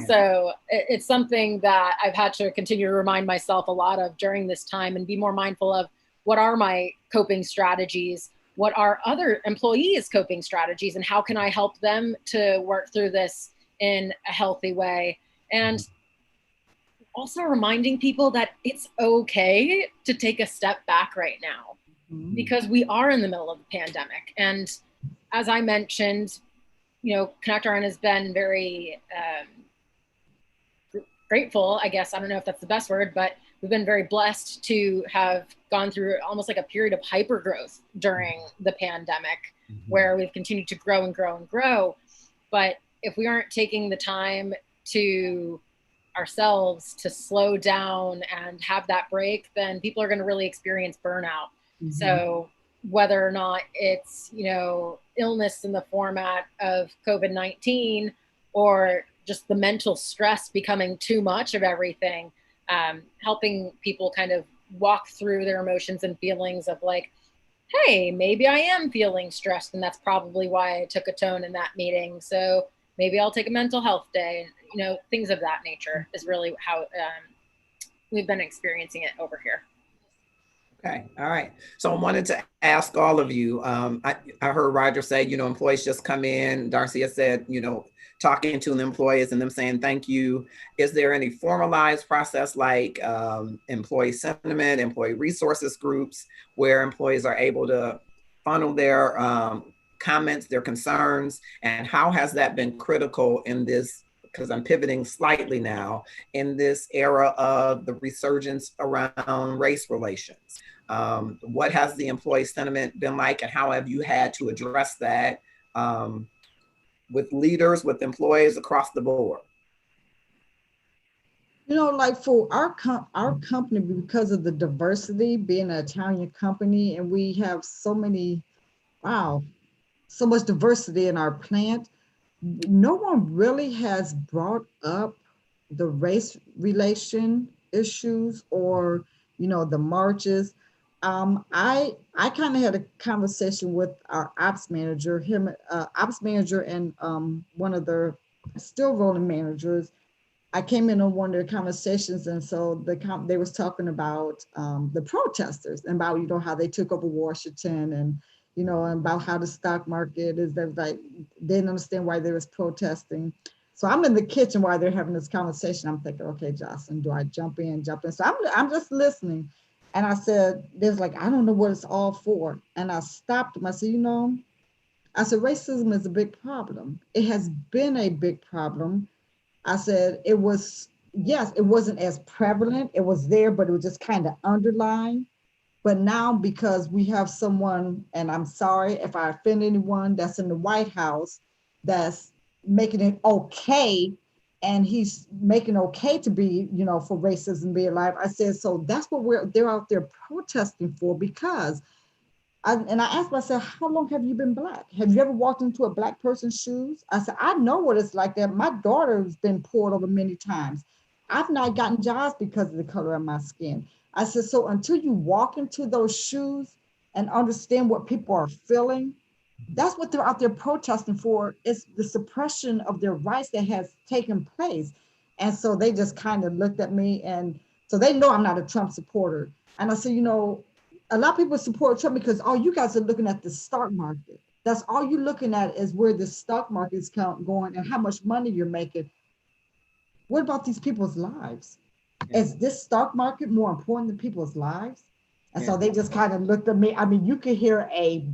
So it's something that I've had to continue to remind myself a lot of during this time, and be more mindful of what are my coping strategies, what are other employees' coping strategies, and how can I help them to work through this in a healthy way. And also reminding people that it's okay to take a step back right now, because we are in the middle of the pandemic. And as I mentioned, Connect RN has been very grateful, I guess. I don't know if that's the best word, but we've been very blessed to have gone through almost like a period of hyper growth during the pandemic, where we've continued to grow and grow and grow. But if we aren't taking the time to ourselves to slow down and have that break, then people are going to really experience burnout. So whether or not it's, illness in the format of COVID-19, or just the mental stress becoming too much of everything, helping people kind of walk through their emotions and feelings of hey, maybe I am feeling stressed, and that's probably why I took a tone in that meeting. So maybe I'll take a mental health day, and things of that nature is really how we've been experiencing it over here. Okay. All right. So I wanted to ask all of you, I heard Roger say, employees just come in. Darcy has said, talking to the employees and them saying thank you. Is there any formalized process like employee sentiment, employee resources groups, where employees are able to funnel their comments, their concerns, and how has that been critical in this, because I'm pivoting slightly now, in this era of the resurgence around race relations? What has the employee sentiment been like, and how have you had to address that with leaders, with employees across the board? You know, like for our company, because of the diversity, being an Italian company, and we have so many, wow, so much diversity in our plant, no one really has brought up the race relation issues or, you know, the marches. I kind of had a conversation with our ops manager, ops manager, and one of the still rolling managers. I came in on one of the conversations, and so they was talking about the protesters and about, you know, how they took over Washington, and you know, and about how the stock market is. They're like, they didn't understand why they was protesting. So I'm in the kitchen while they're having this conversation. I'm thinking, okay, Jocelyn, do I jump in? So I'm just listening, and I said, there's like, I don't know what it's all for. And I stopped him. I said, you know, I said, racism is a big problem. It has been a big problem. I said it was, yes, it wasn't as prevalent. It was there, but it was just kind of underlying. But now, because we have someone, and I'm sorry if I offend anyone, that's in the White House, that's making it okay, and he's making okay to be, you know, for racism be alive. I said, so that's what they're out there protesting for, because and I asked myself, how long have you been Black? Have you ever walked into a Black person's shoes? I said, I know what it's like that. My daughter's been pulled over many times. I've not gotten jobs because of the color of my skin. I said, so until you walk into those shoes and understand what people are feeling, that's what they're out there protesting for. It's the suppression of their rights that has taken place. And so they just kind of looked at me, and so they know I'm not a Trump supporter. And I said, you know, a lot of people support Trump because, oh, you guys are looking at the stock market. That's all you're looking at, is where the stock market is going and how much money you're making. What about these people's lives? Yeah. Is this stock market more important than people's lives? And Yeah. so they just kind of looked at me. I mean, you could hear a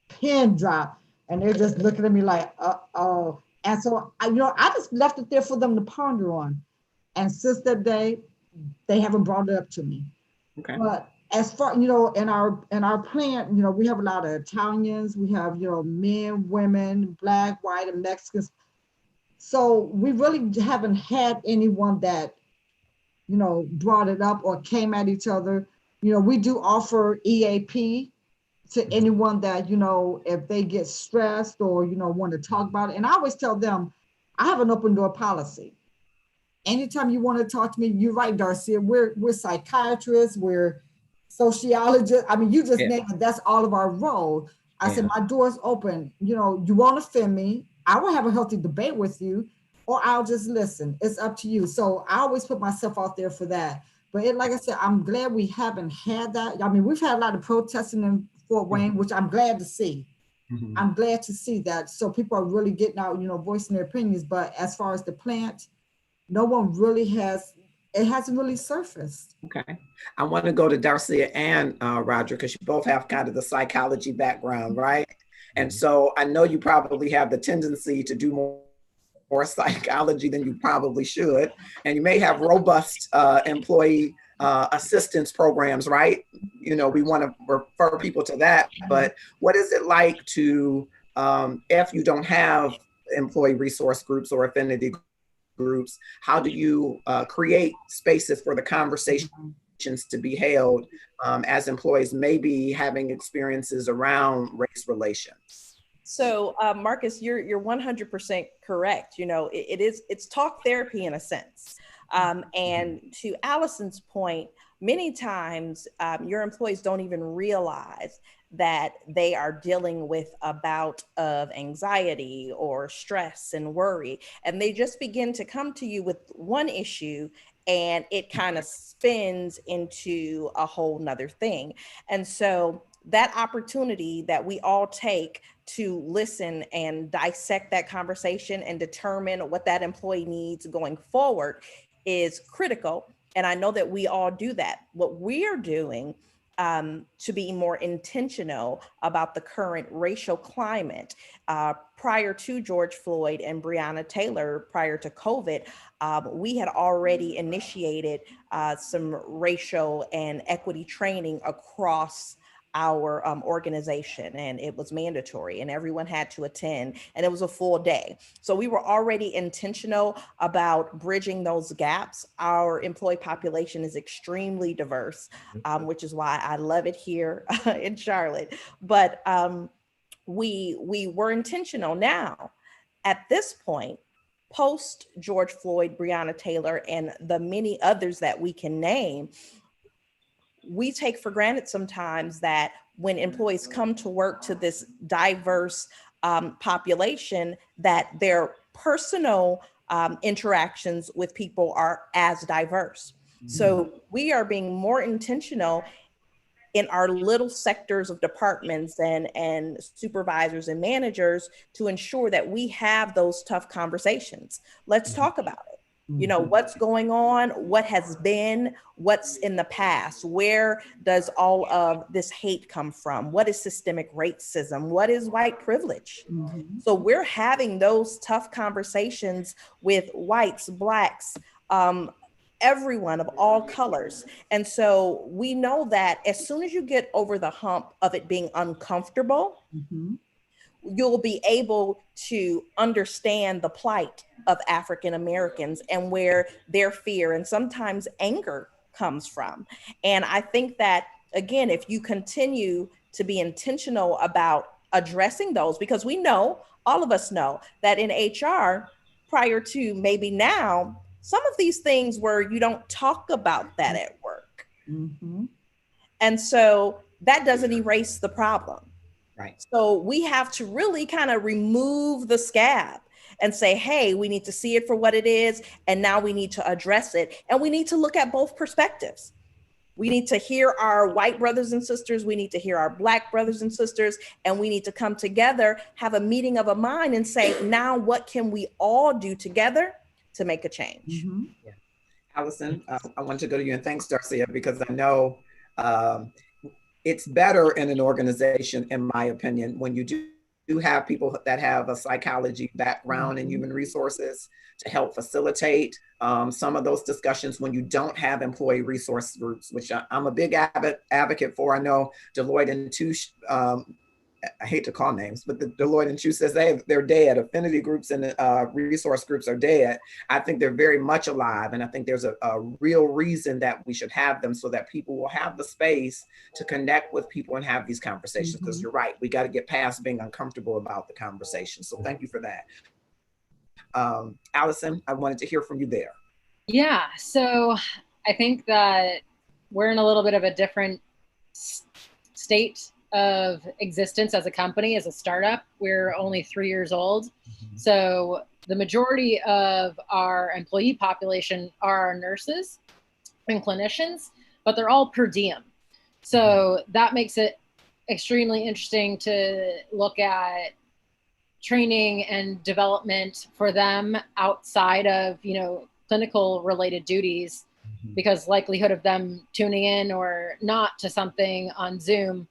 pin drop, and they're just looking at me like, uh-oh. And so, I just left it there for them to ponder on. And since that day, they haven't brought it up to me. Okay. But as far, in our plant, we have a lot of Italians, we have, men, women, Black, white, and Mexicans. So we really haven't had anyone that, brought it up or came at each other. We do offer EAP to anyone that, if they get stressed or, want to talk about it. And I always tell them, I have an open door policy. Anytime you want to talk to me, you're right, Darcy. We're psychiatrists, we're sociologists. I mean, you just named it. That's all of our role. I said, my door's open. You won't offend me. I will have a healthy debate with you, or I'll just listen. It's up to you. So I always put myself out there for that. But like I said, I'm glad we haven't had that. I mean, we've had a lot of protesting in Fort Wayne, which I'm glad to see. Mm-hmm. I'm glad to see that. So people are really getting out, voicing their opinions. But as far as the plant, no one really it hasn't really surfaced. Okay. I want to go to Darcia and Roger, because you both have kind of the psychology background, right? And so I know you probably have the tendency to do more psychology than you probably should. And you may have robust employee assistance programs, right? We want to refer people to that. But what is it like to, if you don't have employee resource groups or affinity groups, how do you create spaces for the conversations to be held as employees may be having experiences around race relations? So Marcus, you're 100% correct. It's talk therapy in a sense. And to Allison's point, many times your employees don't even realize that they are dealing with a bout of anxiety or stress and worry. And they just begin to come to you with one issue, and it kind of spins into a whole nother thing. And so that opportunity that we all take to listen and dissect that conversation and determine what that employee needs going forward is critical. And I know that we all do that. What we are doing to be more intentional about the current racial climate. Prior to George Floyd and Breonna Taylor, prior to COVID, we had already initiated some racial and equity training across our organization, and it was mandatory and everyone had to attend, and it was a full day. So we were already intentional about bridging those gaps. Our employee population is extremely diverse, which is why I love it here in Charlotte. But we were intentional. Now, at this point, post George Floyd, Breonna Taylor, and the many others that we can name, we take for granted sometimes that when employees come to work to this diverse population, that their personal interactions with people are as diverse. So we are being more intentional in our little sectors of departments and supervisors and managers to ensure that we have those tough conversations. Let's talk about it. You know, what's going on, what has been, what's in the past, where does all of this hate come from? What is systemic racism? What is white privilege? So we're having those tough conversations with whites, blacks, everyone of all colors. And so we know that as soon as you get over the hump of it being uncomfortable, you'll be able to understand the plight of African Americans and where their fear and sometimes anger comes from. And I think that, again, if you continue to be intentional about addressing those, because we know, all of us know, that in HR, prior to maybe now, some of these things where you don't talk about that at work. And so that doesn't erase the problem. Right. So we have to really kind of remove the scab and say, hey, we need to see it for what it is. And now we need to address it. And we need to look at both perspectives. We need to hear our white brothers and sisters. We need to hear our black brothers and sisters. And we need to come together, have a meeting of a mind and say, now what can we all do together to make a change? Yeah. Allison, I want to go to you, and thanks, Darcia, because I know it's better in an organization, in my opinion, when you do have people that have a psychology background in human resources to help facilitate some of those discussions when you don't have employee resource groups, which I'm a big advocate for. I know Deloitte and Touche, I hate to call names, but the Deloitte and Touche says they're dead. Affinity groups and resource groups are dead. I think they're very much alive. And I think there's a real reason that we should have them, so that people will have the space to connect with people and have these conversations. Because you're right, we got to get past being uncomfortable about the conversation. So thank you for that. Allison, I wanted to hear from you there. Yeah, so I think that we're in a little bit of a different state of existence as a company, as a startup. We're only 3 years old. So the majority of our employee population are our nurses and clinicians, but they're all per diem. So that makes it extremely interesting to look at training and development for them outside of, clinical related duties, because likelihood of them tuning in or not to something on Zoom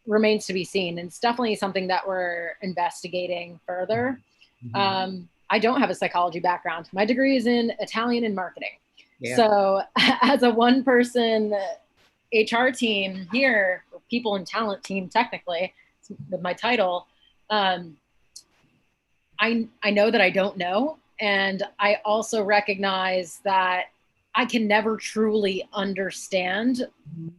remains to be seen. And it's definitely something that we're investigating further. I don't have a psychology background. My degree is in Italian and marketing. Yeah. So as a one-person HR team here, or people and talent team, technically, with my title, I know that I don't know. And I also recognize that I can never truly understand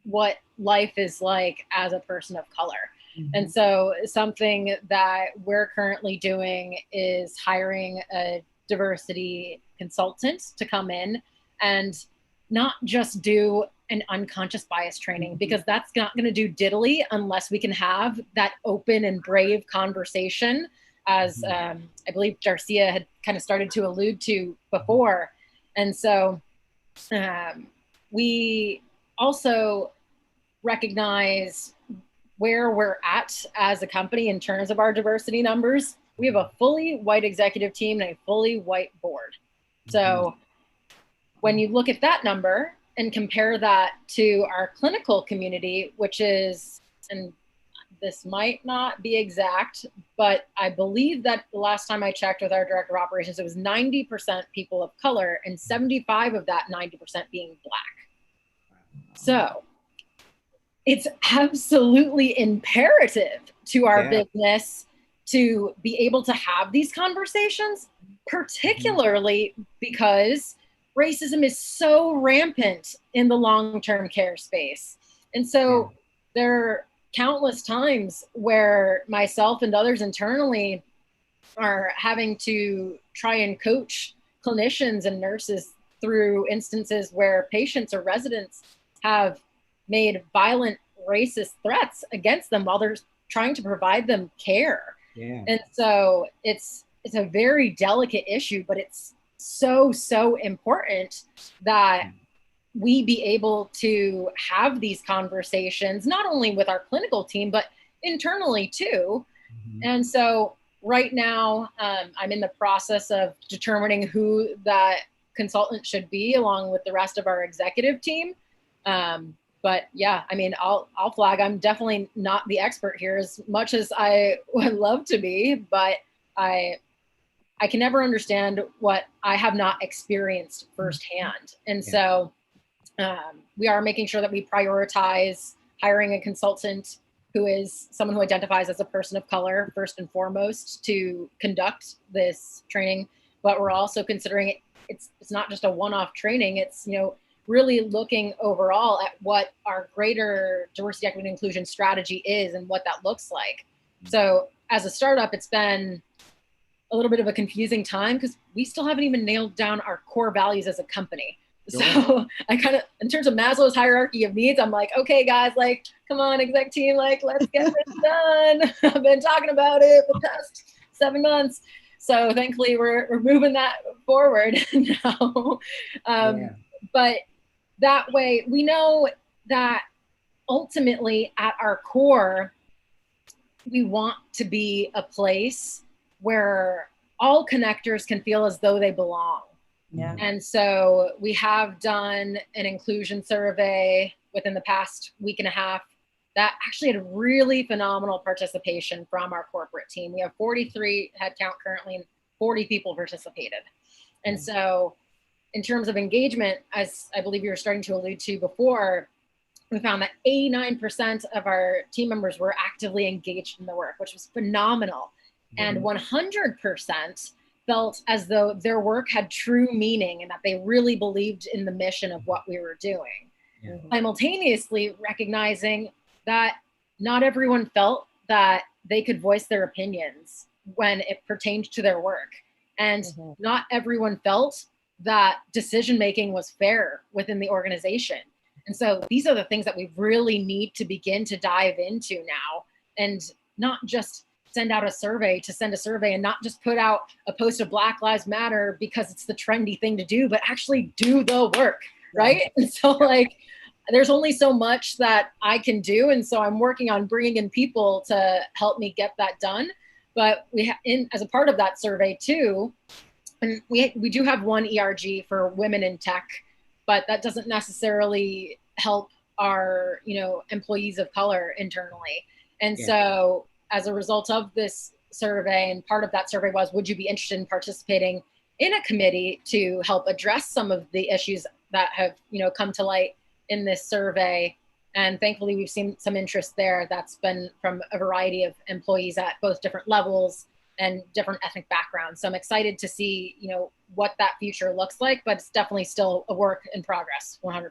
what life is like as a person of color. And so something that we're currently doing is hiring a diversity consultant to come in and not just do an unconscious bias training, because that's not going to do diddly unless we can have that open and brave conversation, as I believe Darcia had kind of started to allude to before. And so we also recognize where we're at as a company in terms of our diversity numbers. We have a fully white executive team and a fully white board. So when you look at that number and compare that to our clinical community, which is, and this might not be exact, but I believe that the last time I checked with our director of operations, it was 90% people of color and 75 of that 90% being Black. So it's absolutely imperative to our business to be able to have these conversations, particularly because racism is so rampant in the long-term care space. And so there are countless times where myself and others internally are having to try and coach clinicians and nurses through instances where patients or residents have made violent racist threats against them while they're trying to provide them care. And so it's a very delicate issue, but it's so important that we be able to have these conversations, not only with our clinical team, but internally too. And so right now, I'm in the process of determining who that consultant should be along with the rest of our executive team. But yeah, I mean, I'll flag, I'm definitely not the expert here as much as I would love to be, but I can never understand what I have not experienced firsthand. And so we are making sure that we prioritize hiring a consultant who is someone who identifies as a person of color, first and foremost, to conduct this training. But we're also considering it's not just a one-off training. It's, really looking overall at what our greater diversity, equity, and inclusion strategy is and what that looks like. So as a startup, it's been a little bit of a confusing time because we still haven't even nailed down our core values as a company. So I kind of, in terms of Maslow's hierarchy of needs, I'm like, okay, guys, like, come on, exec team, like, let's get this done. I've been talking about it for the past 7 months. So thankfully we're moving that forward now. But that way we know that ultimately at our core, we want to be a place where all connectors can feel as though they belong. And so we have done an inclusion survey within the past week and a half that actually had really phenomenal participation from our corporate team. We have 43 headcount currently and 40 people participated. And so in terms of engagement, as I believe you were starting to allude to before, we found that 89% of our team members were actively engaged in the work, which was phenomenal. And 100% felt as though their work had true meaning and that they really believed in the mission of what we were doing. Simultaneously recognizing that not everyone felt that they could voice their opinions when it pertained to their work. And not everyone felt that decision-making was fair within the organization. And so these are the things that we really need to begin to dive into now, and not just send out a survey to send a survey and not just put out a post of Black Lives Matter because it's the trendy thing to do, but actually do the work, right? And so like, there's only so much that I can do. And so I'm working on bringing in people to help me get that done. But as a part of that survey too, and we do have one ERG for women in tech, but that doesn't necessarily help our, employees of color internally. And so as a result of this survey, and part of that survey was, would you be interested in participating in a committee to help address some of the issues that have, come to light in this survey? And thankfully, we've seen some interest there. That's been from a variety of employees at both different levels and different ethnic backgrounds. So I'm excited to see, what that future looks like, but it's definitely still a work in progress, 100%.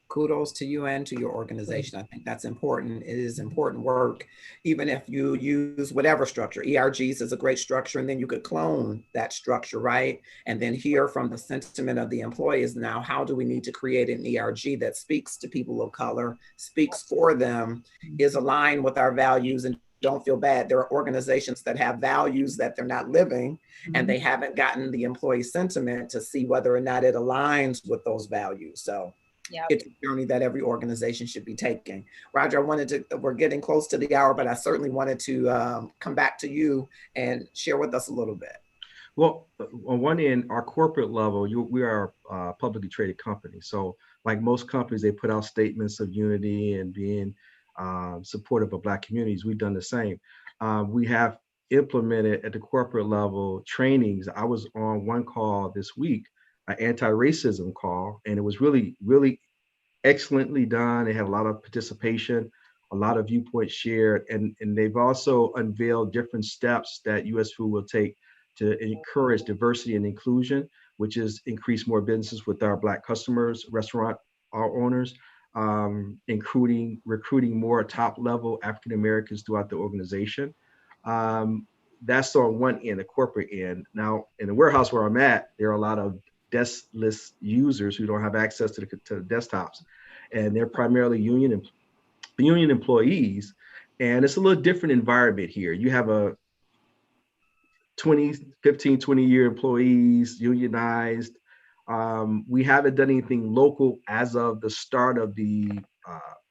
Kudos to you and to your organization. I think that's important. It is important work, even if you use whatever structure. ERGs is a great structure, and then you could clone that structure, right? And then hear from the sentiment of the employees. Now, how do we need to create an ERG that speaks to people of color, speaks for them, is aligned with our values, and don't feel bad. There are organizations that have values that they're not living, and they haven't gotten the employee sentiment to see whether or not it aligns with those values. So it's a journey that every organization should be taking. Roger, we're getting close to the hour, but I certainly wanted to come back to you and share with us a little bit. Well, on one end, our corporate level, we are a publicly traded company. So like most companies, they put out statements of unity and being supportive of Black communities. We've done the same. We have implemented at the corporate level trainings. I was on one call this week, an anti-racism call, and it was really, really excellently done. They had a lot of participation, a lot of viewpoints shared, and they've also unveiled different steps that US Food will take to encourage diversity and inclusion, which is increase more businesses with our Black customers, restaurant owners, including recruiting more top level African Americans throughout the organization. That's on one end, the corporate end. Now, in the warehouse where I'm at, there are a lot of deskless users who don't have access to the desktops, and they're primarily union employees. And it's a little different environment here. You have a 20-year employees, unionized. We haven't done anything local as of the start of the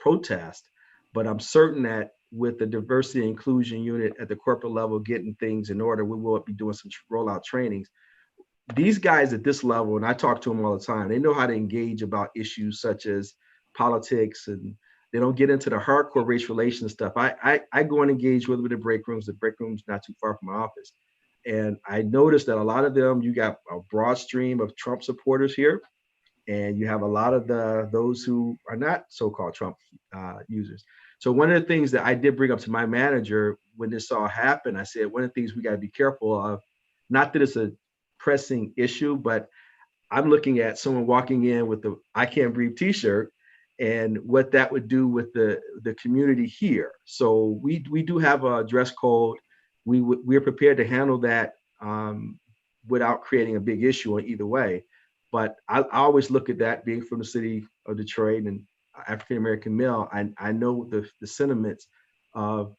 protest, but I'm certain that with the diversity and inclusion unit at the corporate level getting things in order, we will be doing some rollout trainings. These guys at this level, and I talk to them all the time, they know how to engage about issues such as politics, and they don't get into the hardcore race relations stuff. I go and engage with them in the break rooms. The break room's not too far from my office. And I noticed that a lot of them, you got a broad stream of Trump supporters here, and you have a lot of those who are not so-called Trump users. So one of the things that I did bring up to my manager when this all happened, I said, one of the things we got to be careful of, not that it's a pressing issue, but I'm looking at someone walking in with the I Can't Breathe t-shirt and what that would do with the community here. So we do have a dress code. We're prepared to handle that without creating a big issue in either way. But I always look at that, being from the city of Detroit and African-American male, I know the sentiments of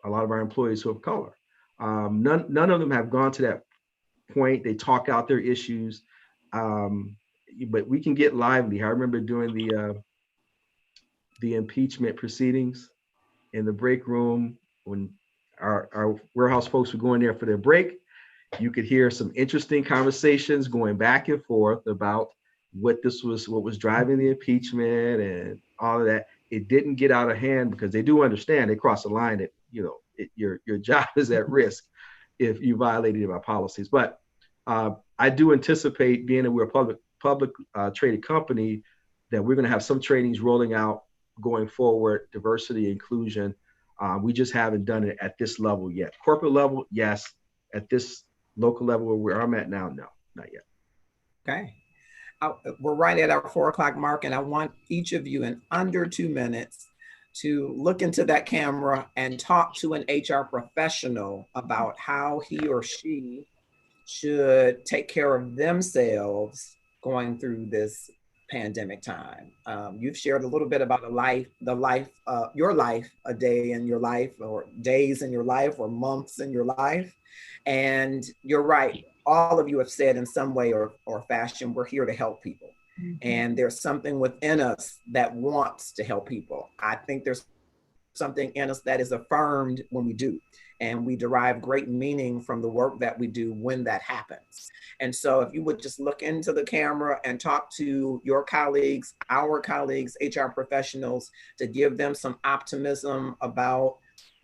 a lot of our employees who have color. None of them have gone to that point. They talk out their issues, but we can get lively. I remember doing the impeachment proceedings in the break room when our warehouse folks were going there for their break. You could hear some interesting conversations going back and forth about what was driving the impeachment and all of that. It didn't get out of hand because they do understand they cross the line that your job is at risk if you violate any of our policies. But I do anticipate, being that we're a public traded company, that we're going to have some trainings rolling out going forward, diversity, inclusion. We just haven't done it at this level yet. Corporate level, yes. At this local level where I'm at now, no, not yet. Okay. We're right at our 4 o'clock mark, and I want each of you in under 2 minutes to look into that camera and talk to an HR professional about how he or she should take care of themselves going through this pandemic time. You've shared a little bit about your life, a day in your life, or days in your life, or months in your life. And you're right. All of you have said in some way or fashion, we're here to help people. Mm-hmm. And there's something within us that wants to help people. I think there's something in us that is affirmed when we do. And we derive great meaning from the work that we do when that happens. And so if you would just look into the camera and talk to your colleagues, our colleagues, HR professionals, to give them some optimism about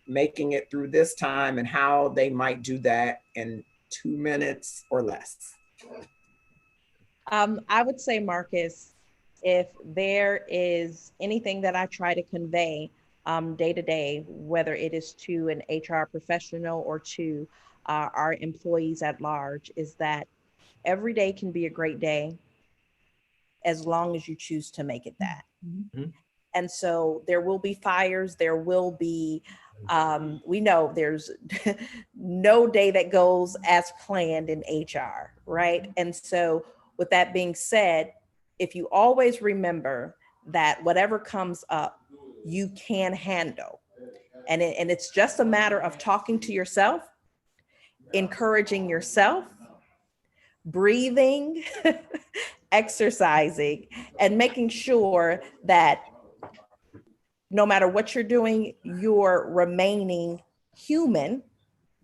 making it through this time and how they might do that in 2 minutes or less. I would say, Marcus, if there is anything that I try to convey day to day, whether it is to an HR professional or to our employees at large, is that every day can be a great day as long as you choose to make it that. Mm-hmm. And so there will be fires, there will be, we know there's no day that goes as planned in HR, right? And so with that being said, if you always remember that whatever comes up, you can handle. And it's just a matter of talking to yourself, encouraging yourself, breathing, exercising, and making sure that no matter what you're doing, you're remaining human,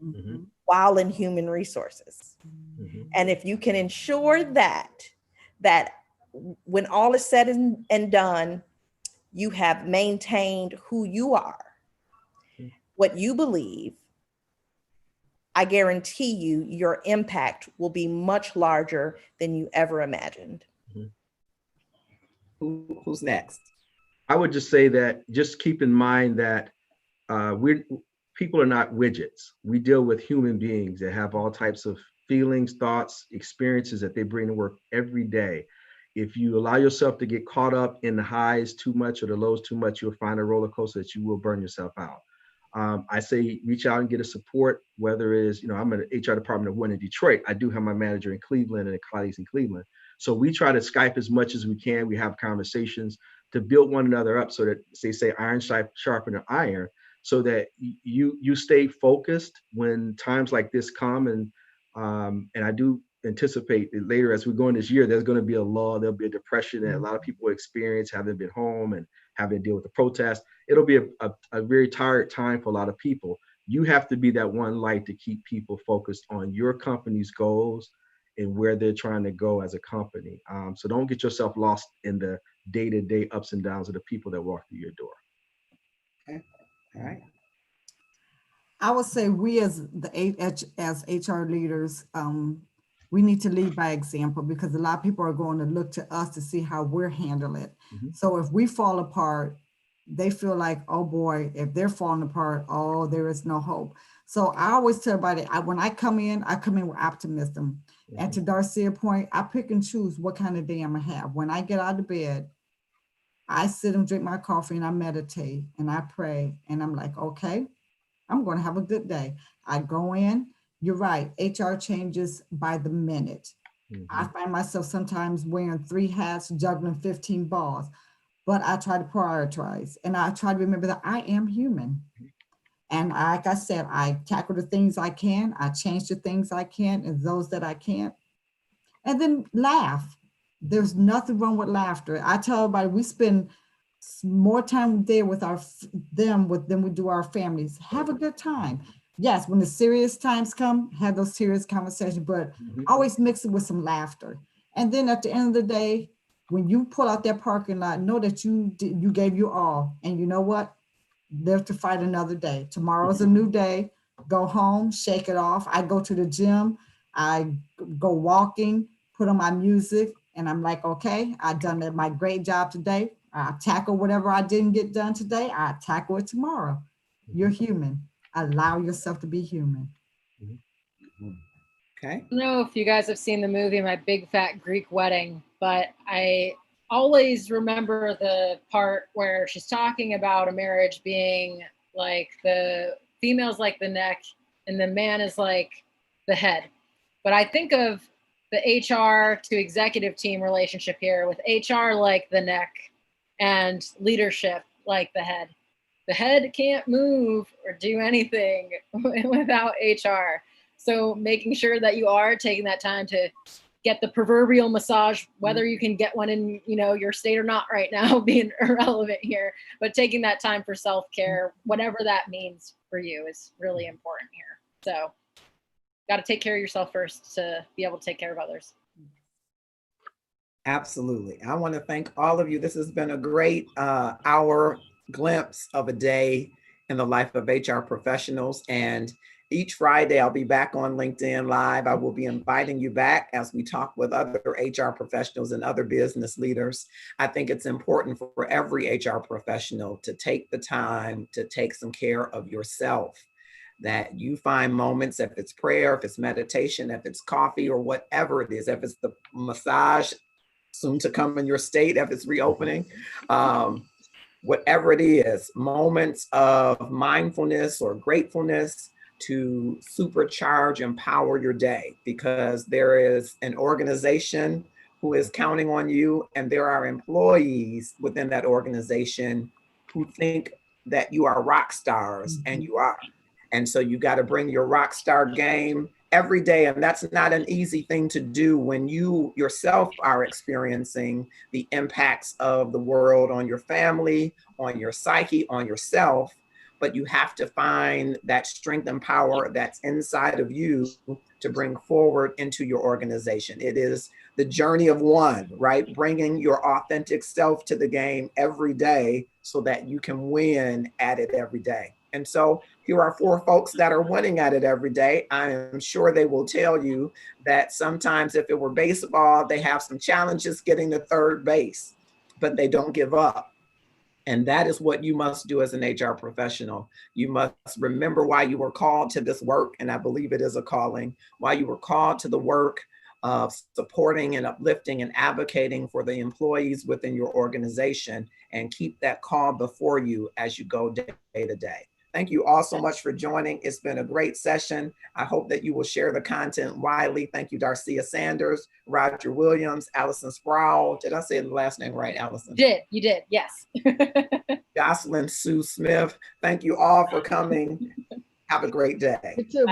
mm-hmm. while in human resources. And if you can ensure that when all is said and done, you have maintained who you are, what you believe, I guarantee you your impact will be much larger than you ever imagined. Who's next? I would just say that just keep in mind that people are not widgets. We deal with human beings that have all types of feelings, thoughts, experiences that they bring to work every day. If you allow yourself to get caught up in the highs too much or the lows too much, you'll find a roller coaster that you will burn yourself out. I say reach out and get a support, whether it is, I'm in the HR department of one in Detroit. I do have my manager in Cleveland and colleagues in Cleveland. So we try to Skype as much as we can. We have conversations to build one another up so that they say iron sharpen iron, so that you stay focused when times like this come. And I do anticipate that later as we go in this year, there's going to be a lull, there'll be a depression that a lot of people experience, having been home and having to deal with the protests. It'll be a very tired time for a lot of people. You have to be that one light to keep people focused on your company's goals and where they're trying to go as a company. So don't get yourself lost in the day-to-day ups and downs of the people that walk through your door. Okay. All right. I would say we as HR leaders, we need to lead by example, because a lot of people are going to look to us to see how we're handling it. So if we fall apart, they feel like, oh boy, if they're falling apart, oh, there is no hope. So I always tell everybody, when I come in with optimism. And to Darcia's point, I pick and choose what kind of day I'm gonna have. When I get out of bed, I sit and drink my coffee and I meditate and I pray. And I'm like, okay, I'm gonna have a good day. I go in, you're right, HR changes by the minute. I find myself sometimes wearing 3 hats, juggling 15 balls, but I try to prioritize and I try to remember that I am human. And like I said, I tackle the things I can, I change the things I can and those that I can't. And then laugh. There's nothing wrong with laughter. I tell everybody we spend more time there with than we do our families. Have a good time. Yes, when the serious times come, have those serious conversations, but always mix it with some laughter. And then at the end of the day, when you pull out that parking lot, know that you gave your all. And you know what? Live to fight another day. Tomorrow's a new day. Go home, shake it off. I go to the gym. I go walking, put on my music, and I'm like, okay, I've done my great job today. I tackle whatever I didn't get done today. I tackle it tomorrow. You're human. Allow yourself to be human. Okay. I don't know if you guys have seen the movie My Big Fat Greek Wedding, but I always remember the part where she's talking about a marriage being like the female's like the neck and the man is like the head. But I think of the HR to executive team relationship here with HR like the neck and leadership like the head. The head can't move or do anything without HR. So making sure that you are taking that time to get the proverbial massage, whether you can get one in, your state or not right now, being irrelevant here, but taking that time for self-care, whatever that means for you, is really important here. So got to take care of yourself first to be able to take care of others. Absolutely. I want to thank all of you. This has been a great hour glimpse of a day in the life of HR professionals. And each Friday, I'll be back on LinkedIn Live. I will be inviting you back as we talk with other HR professionals and other business leaders. I think it's important for every HR professional to take the time to take some care of yourself, that you find moments, if it's prayer, if it's meditation, if it's coffee or whatever it is, if it's the massage soon to come in your state, if it's reopening, whatever it is, moments of mindfulness or gratefulness to supercharge, empower your day, because there is an organization who is counting on you, and there are employees within that organization who think that you are rock stars, and you are. And so you got to bring your rock star game every day. And that's not an easy thing to do when you yourself are experiencing the impacts of the world on your family, on your psyche, on yourself. but you have to find that strength and power that's inside of you to bring forward into your organization. It is the journey of one, right? Bringing your authentic self to the game every day so that you can win at it every day. And so here are 4 folks that are winning at it every day. I am sure they will tell you that sometimes if it were baseball, they have some challenges getting to third base, but they don't give up. And that is what you must do as an HR professional. You must remember why you were called to this work, and I believe it is a calling, why you were called to the work of supporting and uplifting and advocating for the employees within your organization, and keep that call before you as you go day to day. Thank you all so much for joining. It's been a great session. I hope that you will share the content widely. Thank you, Darcia Sanders, Roger Williams, Allison Sproul. Did I say the last name right, Allison? You did, yes. Jocelyn Sue Smith. Thank you all for coming. Have a great day. You too.